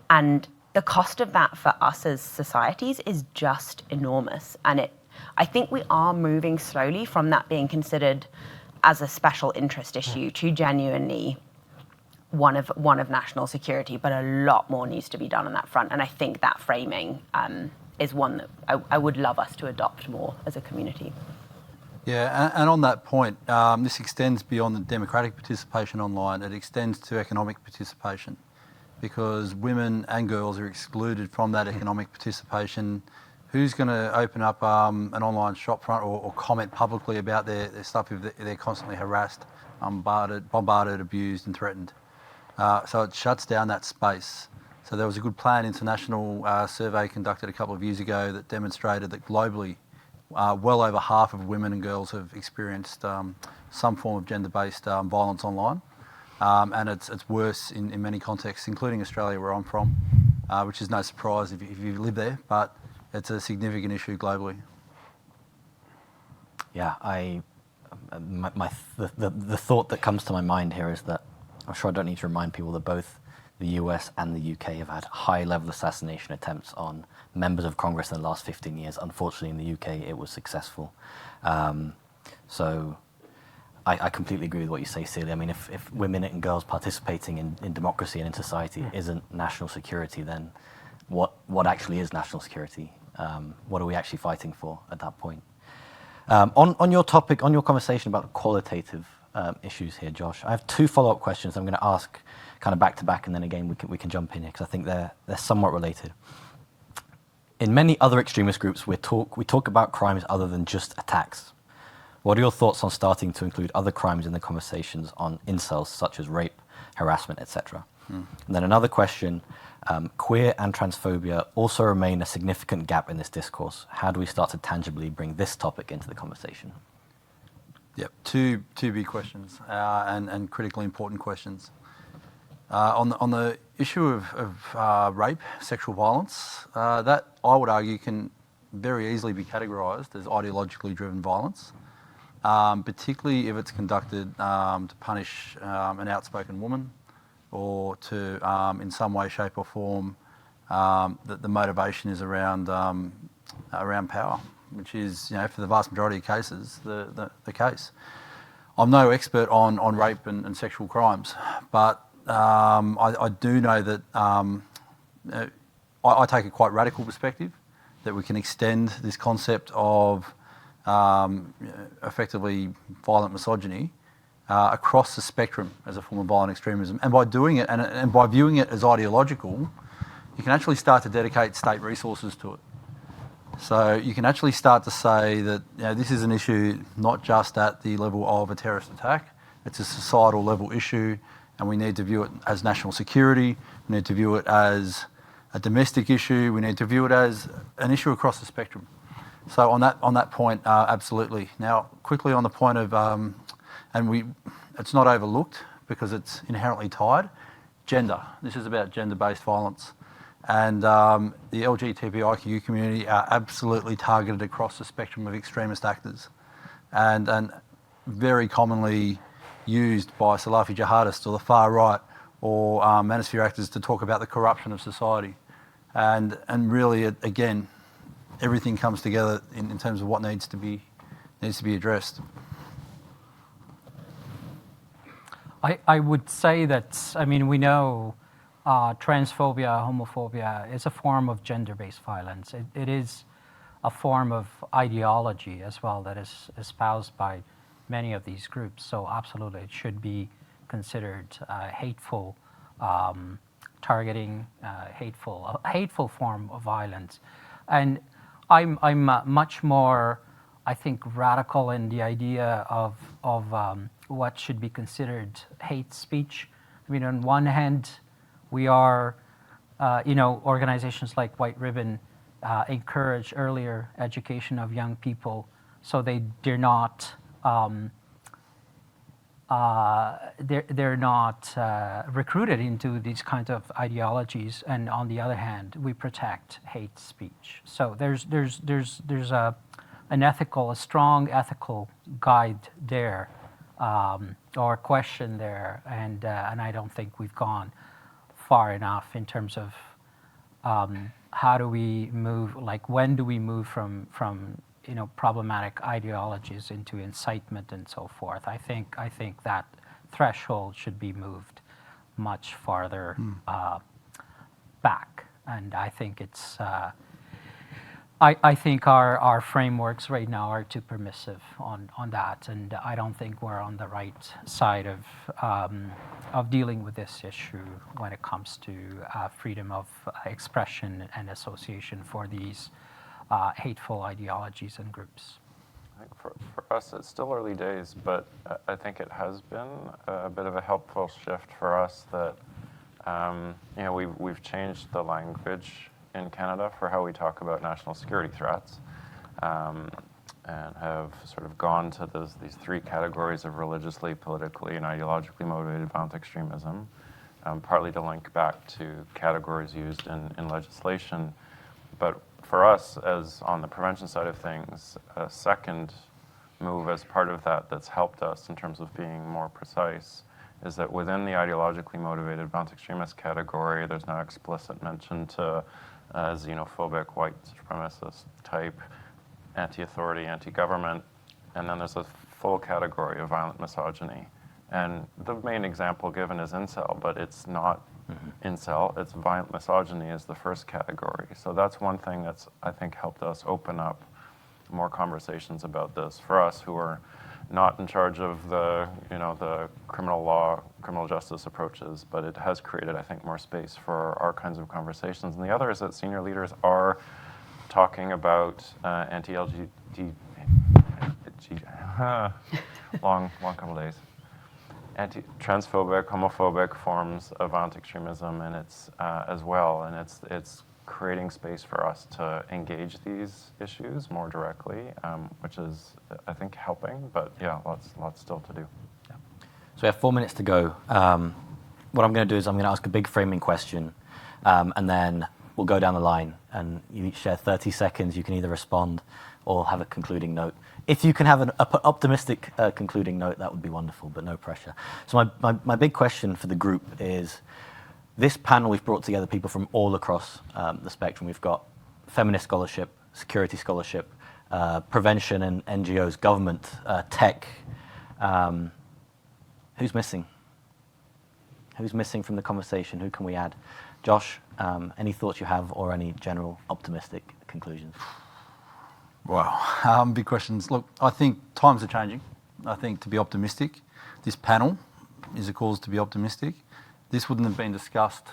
And the cost of that for us as societies is just enormous. And I think we are moving slowly from that being considered as a special interest issue to genuinely one of national security, but a lot more needs to be done on that front. And I think that framing is one that I would love us to adopt more as a community. Yeah, and on that point, this extends beyond the democratic participation online. It extends to economic participation, because women and girls are excluded from that economic participation. Who's going to open up an online shopfront or comment publicly about their stuff if they're constantly harassed, bombarded, abused and threatened? So it shuts down that space. So there was a Good Plan International survey conducted a couple of years ago that demonstrated that globally, well over half of women and girls have experienced some form of gender-based violence online. And it's worse in many contexts, including Australia, where I'm from, which is no surprise if you live there, but it's a significant issue globally. Yeah, the thought that comes to my mind here is that I'm sure I don't need to remind people that both the US and the UK have had high-level assassination attempts on members of Congress in the last 15 years. Unfortunately, in the UK, it was successful. So I completely agree with what you say, Celia. I mean, if women and girls participating in democracy and in society isn't national security, then what actually is national security? What are we actually fighting for at that point? On your topic, on your conversation about qualitative issues here, Josh, I have two follow-up questions I'm going to ask kind of back to back, and then again we can jump in here because I think they're somewhat related. In many other extremist groups, we talk about crimes other than just attacks. What are your thoughts on starting to include other crimes in the conversations on incels, such as rape, harassment, etc.? And then another question, queer and transphobia also remain a significant gap in this discourse. How do we start to tangibly bring this topic into the conversation? Yep, two big questions and critically important questions. On the issue of rape, sexual violence, that I would argue can very easily be categorised as ideologically driven violence, particularly if it's conducted to punish an outspoken woman or to, in some way, shape or form, the motivation is around power, which is, for the vast majority of cases, the case. I'm no expert on rape and sexual crimes, but I do know that I take a quite radical perspective, that we can extend this concept of effectively violent misogyny across the spectrum as a form of violent extremism. And by doing it, and by viewing it as ideological, you can actually start to dedicate state resources to it. So you can actually start to say that this is an issue not just at the level of a terrorist attack, it's a societal level issue, and we need to view it as national security, we need to view it as a domestic issue, we need to view it as an issue across the spectrum. So on that point, absolutely. Now, quickly on the point of, it's not overlooked because it's inherently tied, gender. This is about gender-based violence. And the LGBTIQ community are absolutely targeted across the spectrum of extremist actors, and very commonly used by Salafi jihadists or the far right or manosphere actors to talk about the corruption of society. And really, again, everything comes together in terms of what needs to be addressed. I would say that, we know transphobia, homophobia is a form of gender-based violence. It is a form of ideology as well that is espoused by many of these groups. So absolutely, it should be considered hateful targeting, a hateful form of violence. And I'm much more, I think, radical in the idea of what should be considered hate speech. On one hand, we are, organizations like White Ribbon encourage earlier education of young people so they're not recruited into these kinds of ideologies. And on the other hand, we protect hate speech. So there's a strong ethical guide there, or question there, and I don't think we've gone far enough in terms of how do we move, when do we move from problematic ideologies into incitement and so forth. I think that threshold should be moved much farther back, and I think it's I think our frameworks right now are too permissive on that, and I don't think we're on the right side of dealing with this issue when it comes to freedom of expression and association for these hateful ideologies and groups. I think for us, it's still early days, but I think it has been a bit of a helpful shift for us that we've changed the language in Canada for how we talk about national security threats, and have sort of gone to these three categories of religiously, politically, and ideologically motivated violent extremism, partly to link back to categories used in legislation. But for us, as on the prevention side of things, a second move as part of that that's helped us in terms of being more precise is that within the ideologically motivated violent extremist category, there's now explicit mention to xenophobic, white supremacist type, anti-authority, anti-government, and then there's a full category of violent misogyny. And the main example given is Incel, but it's not Incel, it's violent misogyny is the first category. So that's one thing that's, I think, helped us open up more conversations about this for us who are not in charge of the criminal law, criminal justice approaches, but it has created, I think, more space for our kinds of conversations. And the other is that senior leaders are talking about anti-LGBT, long couple days, anti-transphobic, homophobic forms of violent extremism, and it's as well, and it's creating space for us to engage these issues more directly, which is, I think, helping, but yeah, lots still to do. Yeah. So we have 4 minutes to go. What I'm going to do is I'm going to ask a big framing question, and then we'll go down the line, and you each share 30 seconds. You can either respond or have a concluding note. If you can have an optimistic concluding note, that would be wonderful, but no pressure. So my big question for the group is, this panel, we've brought together people from all across the spectrum. We've got feminist scholarship, security scholarship, prevention and NGOs, government, tech. Who's missing? Who's missing from the conversation? Who can we add? Josh, any thoughts you have or any general optimistic conclusions? Wow, big questions. Look, I think times are changing. I think to be optimistic, this panel is a cause to be optimistic. This wouldn't have been discussed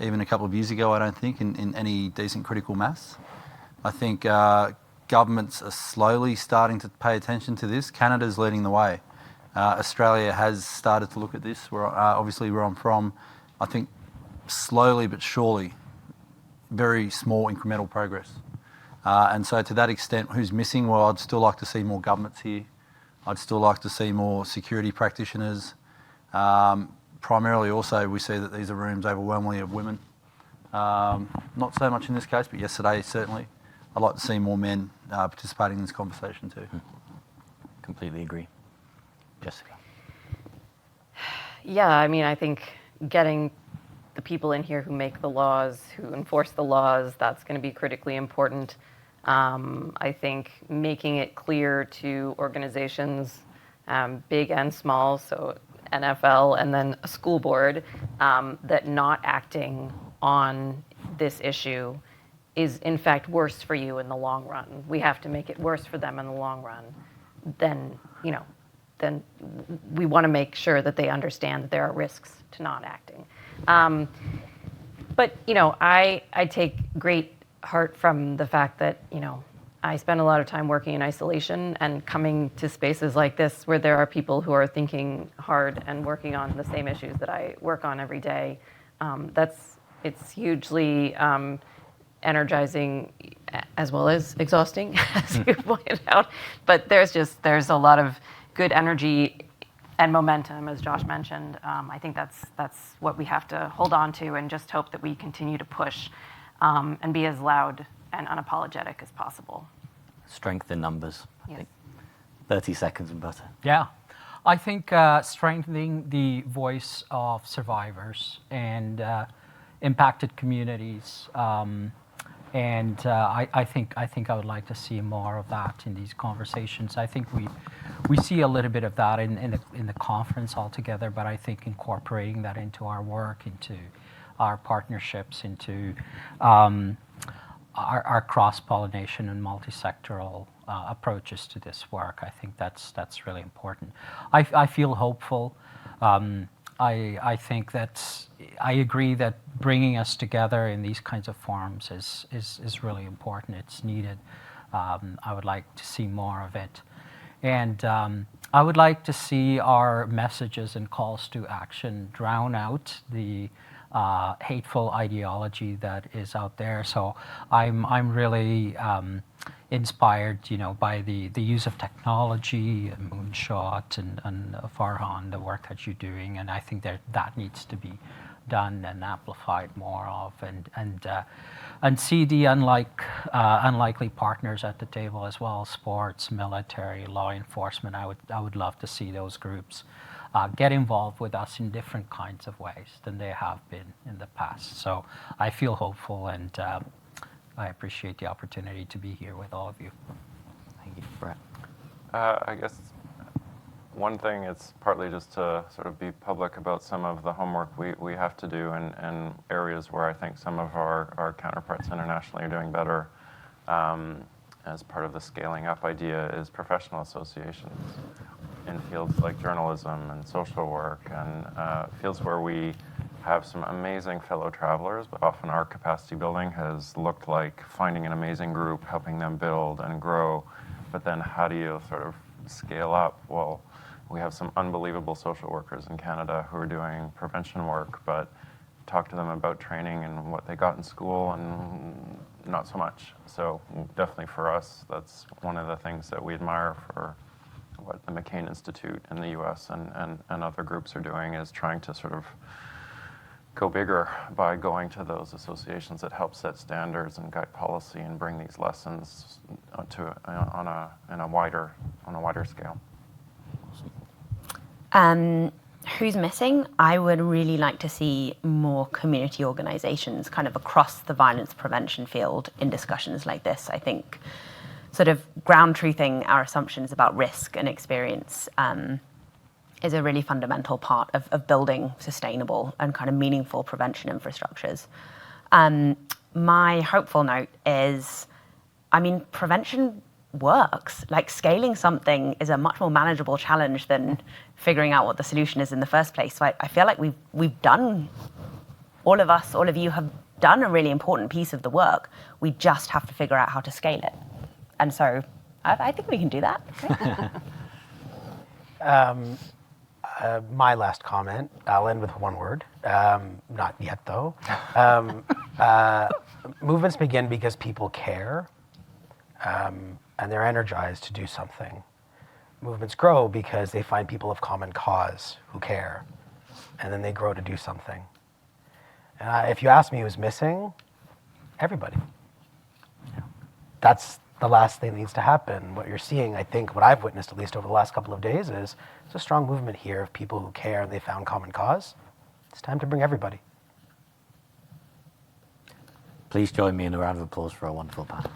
even a couple of years ago, I don't think, in any decent critical mass. I think governments are slowly starting to pay attention to this. Canada's leading the way. Australia has started to look at this, obviously where I'm from. I think slowly but surely, very small incremental progress. And so to that extent, who's missing? Well, I'd still like to see more governments here. I'd still like to see more security practitioners. Primarily also, we see that these are rooms overwhelmingly of women. Not so much in this case, but yesterday certainly. I'd like to see more men participating in this conversation too. Completely agree. Jessica. Yeah, I mean, I think getting the people in here who make the laws, who enforce the laws, that's going to be critically important. I think making it clear to organizations, big and small, so NFL and then a school board, that not acting on this issue is in fact worse for you in the long run. We have to make it worse for them in the long run. Then we want to make sure that they understand that there are risks to not acting. But I take great heart from the fact that I spend a lot of time working in isolation and coming to spaces like this where there are people who are thinking hard and working on the same issues that I work on every day. It's hugely energizing as well as exhausting, as you pointed out. But there's a lot of good energy and momentum, as Josh mentioned. I think that's what we have to hold on to and just hope that we continue to push and be as loud and unapologetic as possible. Strength in numbers, I Yes. think. 30 seconds and butter. Yeah. I think strengthening the voice of survivors and impacted communities, and I think I would like to see more of that in these conversations. I think we see a little bit of that in the conference altogether, but I think incorporating that into our work, into our partnerships, into our cross-pollination and multi-sectoral approaches to this work, I think that's really important. I feel hopeful. I think that I agree that bringing us together in these kinds of forums is really important. It's needed. I would like to see more of it. And I would like to see our messages and calls to action drown out the hateful ideology that is out there. So I'm really inspired, by the use of technology, and Moonshot and Farhan, the work that you're doing, and I think that needs to be done and amplified more of, and see the unlikely partners at the table as well: sports, military, law enforcement. I would love to see those groups get involved with us in different kinds of ways than they have been in the past. So I feel hopeful, and I appreciate the opportunity to be here with all of you. Thank you, Brett. I guess one thing, it's partly just to sort of be public about some of the homework we have to do in areas where I think some of our counterparts internationally are doing better. As part of the scaling up idea is professional associations in fields like journalism and social work, and fields where we have some amazing fellow travelers, but often our capacity building has looked like finding an amazing group, helping them build and grow, but then how do you sort of scale up? Well, we have some unbelievable social workers in Canada who are doing prevention work, but talk to them about training and what they got in school, and not so much. So definitely for us, that's one of the things that we admire for what the McCain Institute in the US and other groups are doing, is trying to sort of go bigger by going to those associations that help set standards and guide policy and bring these lessons on a wider scale. Who's missing? I would really like to see more community organizations kind of across the violence prevention field in discussions like this. I think sort of ground truthing our assumptions about risk and experience is a really fundamental part of building sustainable and kind of meaningful prevention infrastructures. My hopeful note is, I mean, prevention works. Like, scaling something is a much more manageable challenge than figuring out what the solution is in the first place. So I feel like we've done, all of you have done a really important piece of the work. We just have to figure out how to scale it. And so I think we can do that. My last comment, I'll end with one word. Not yet, though. Movements begin because people care, and they're energized to do something. Movements grow because they find people of common cause who care, and then they grow to do something. If you ask me who's missing, everybody. That's the last thing that needs to happen. What you're seeing, I think, what I've witnessed at least over the last couple of days is there's a strong movement here of people who care and they found common cause. It's time to bring everybody. Please join me in a round of applause for our wonderful panel.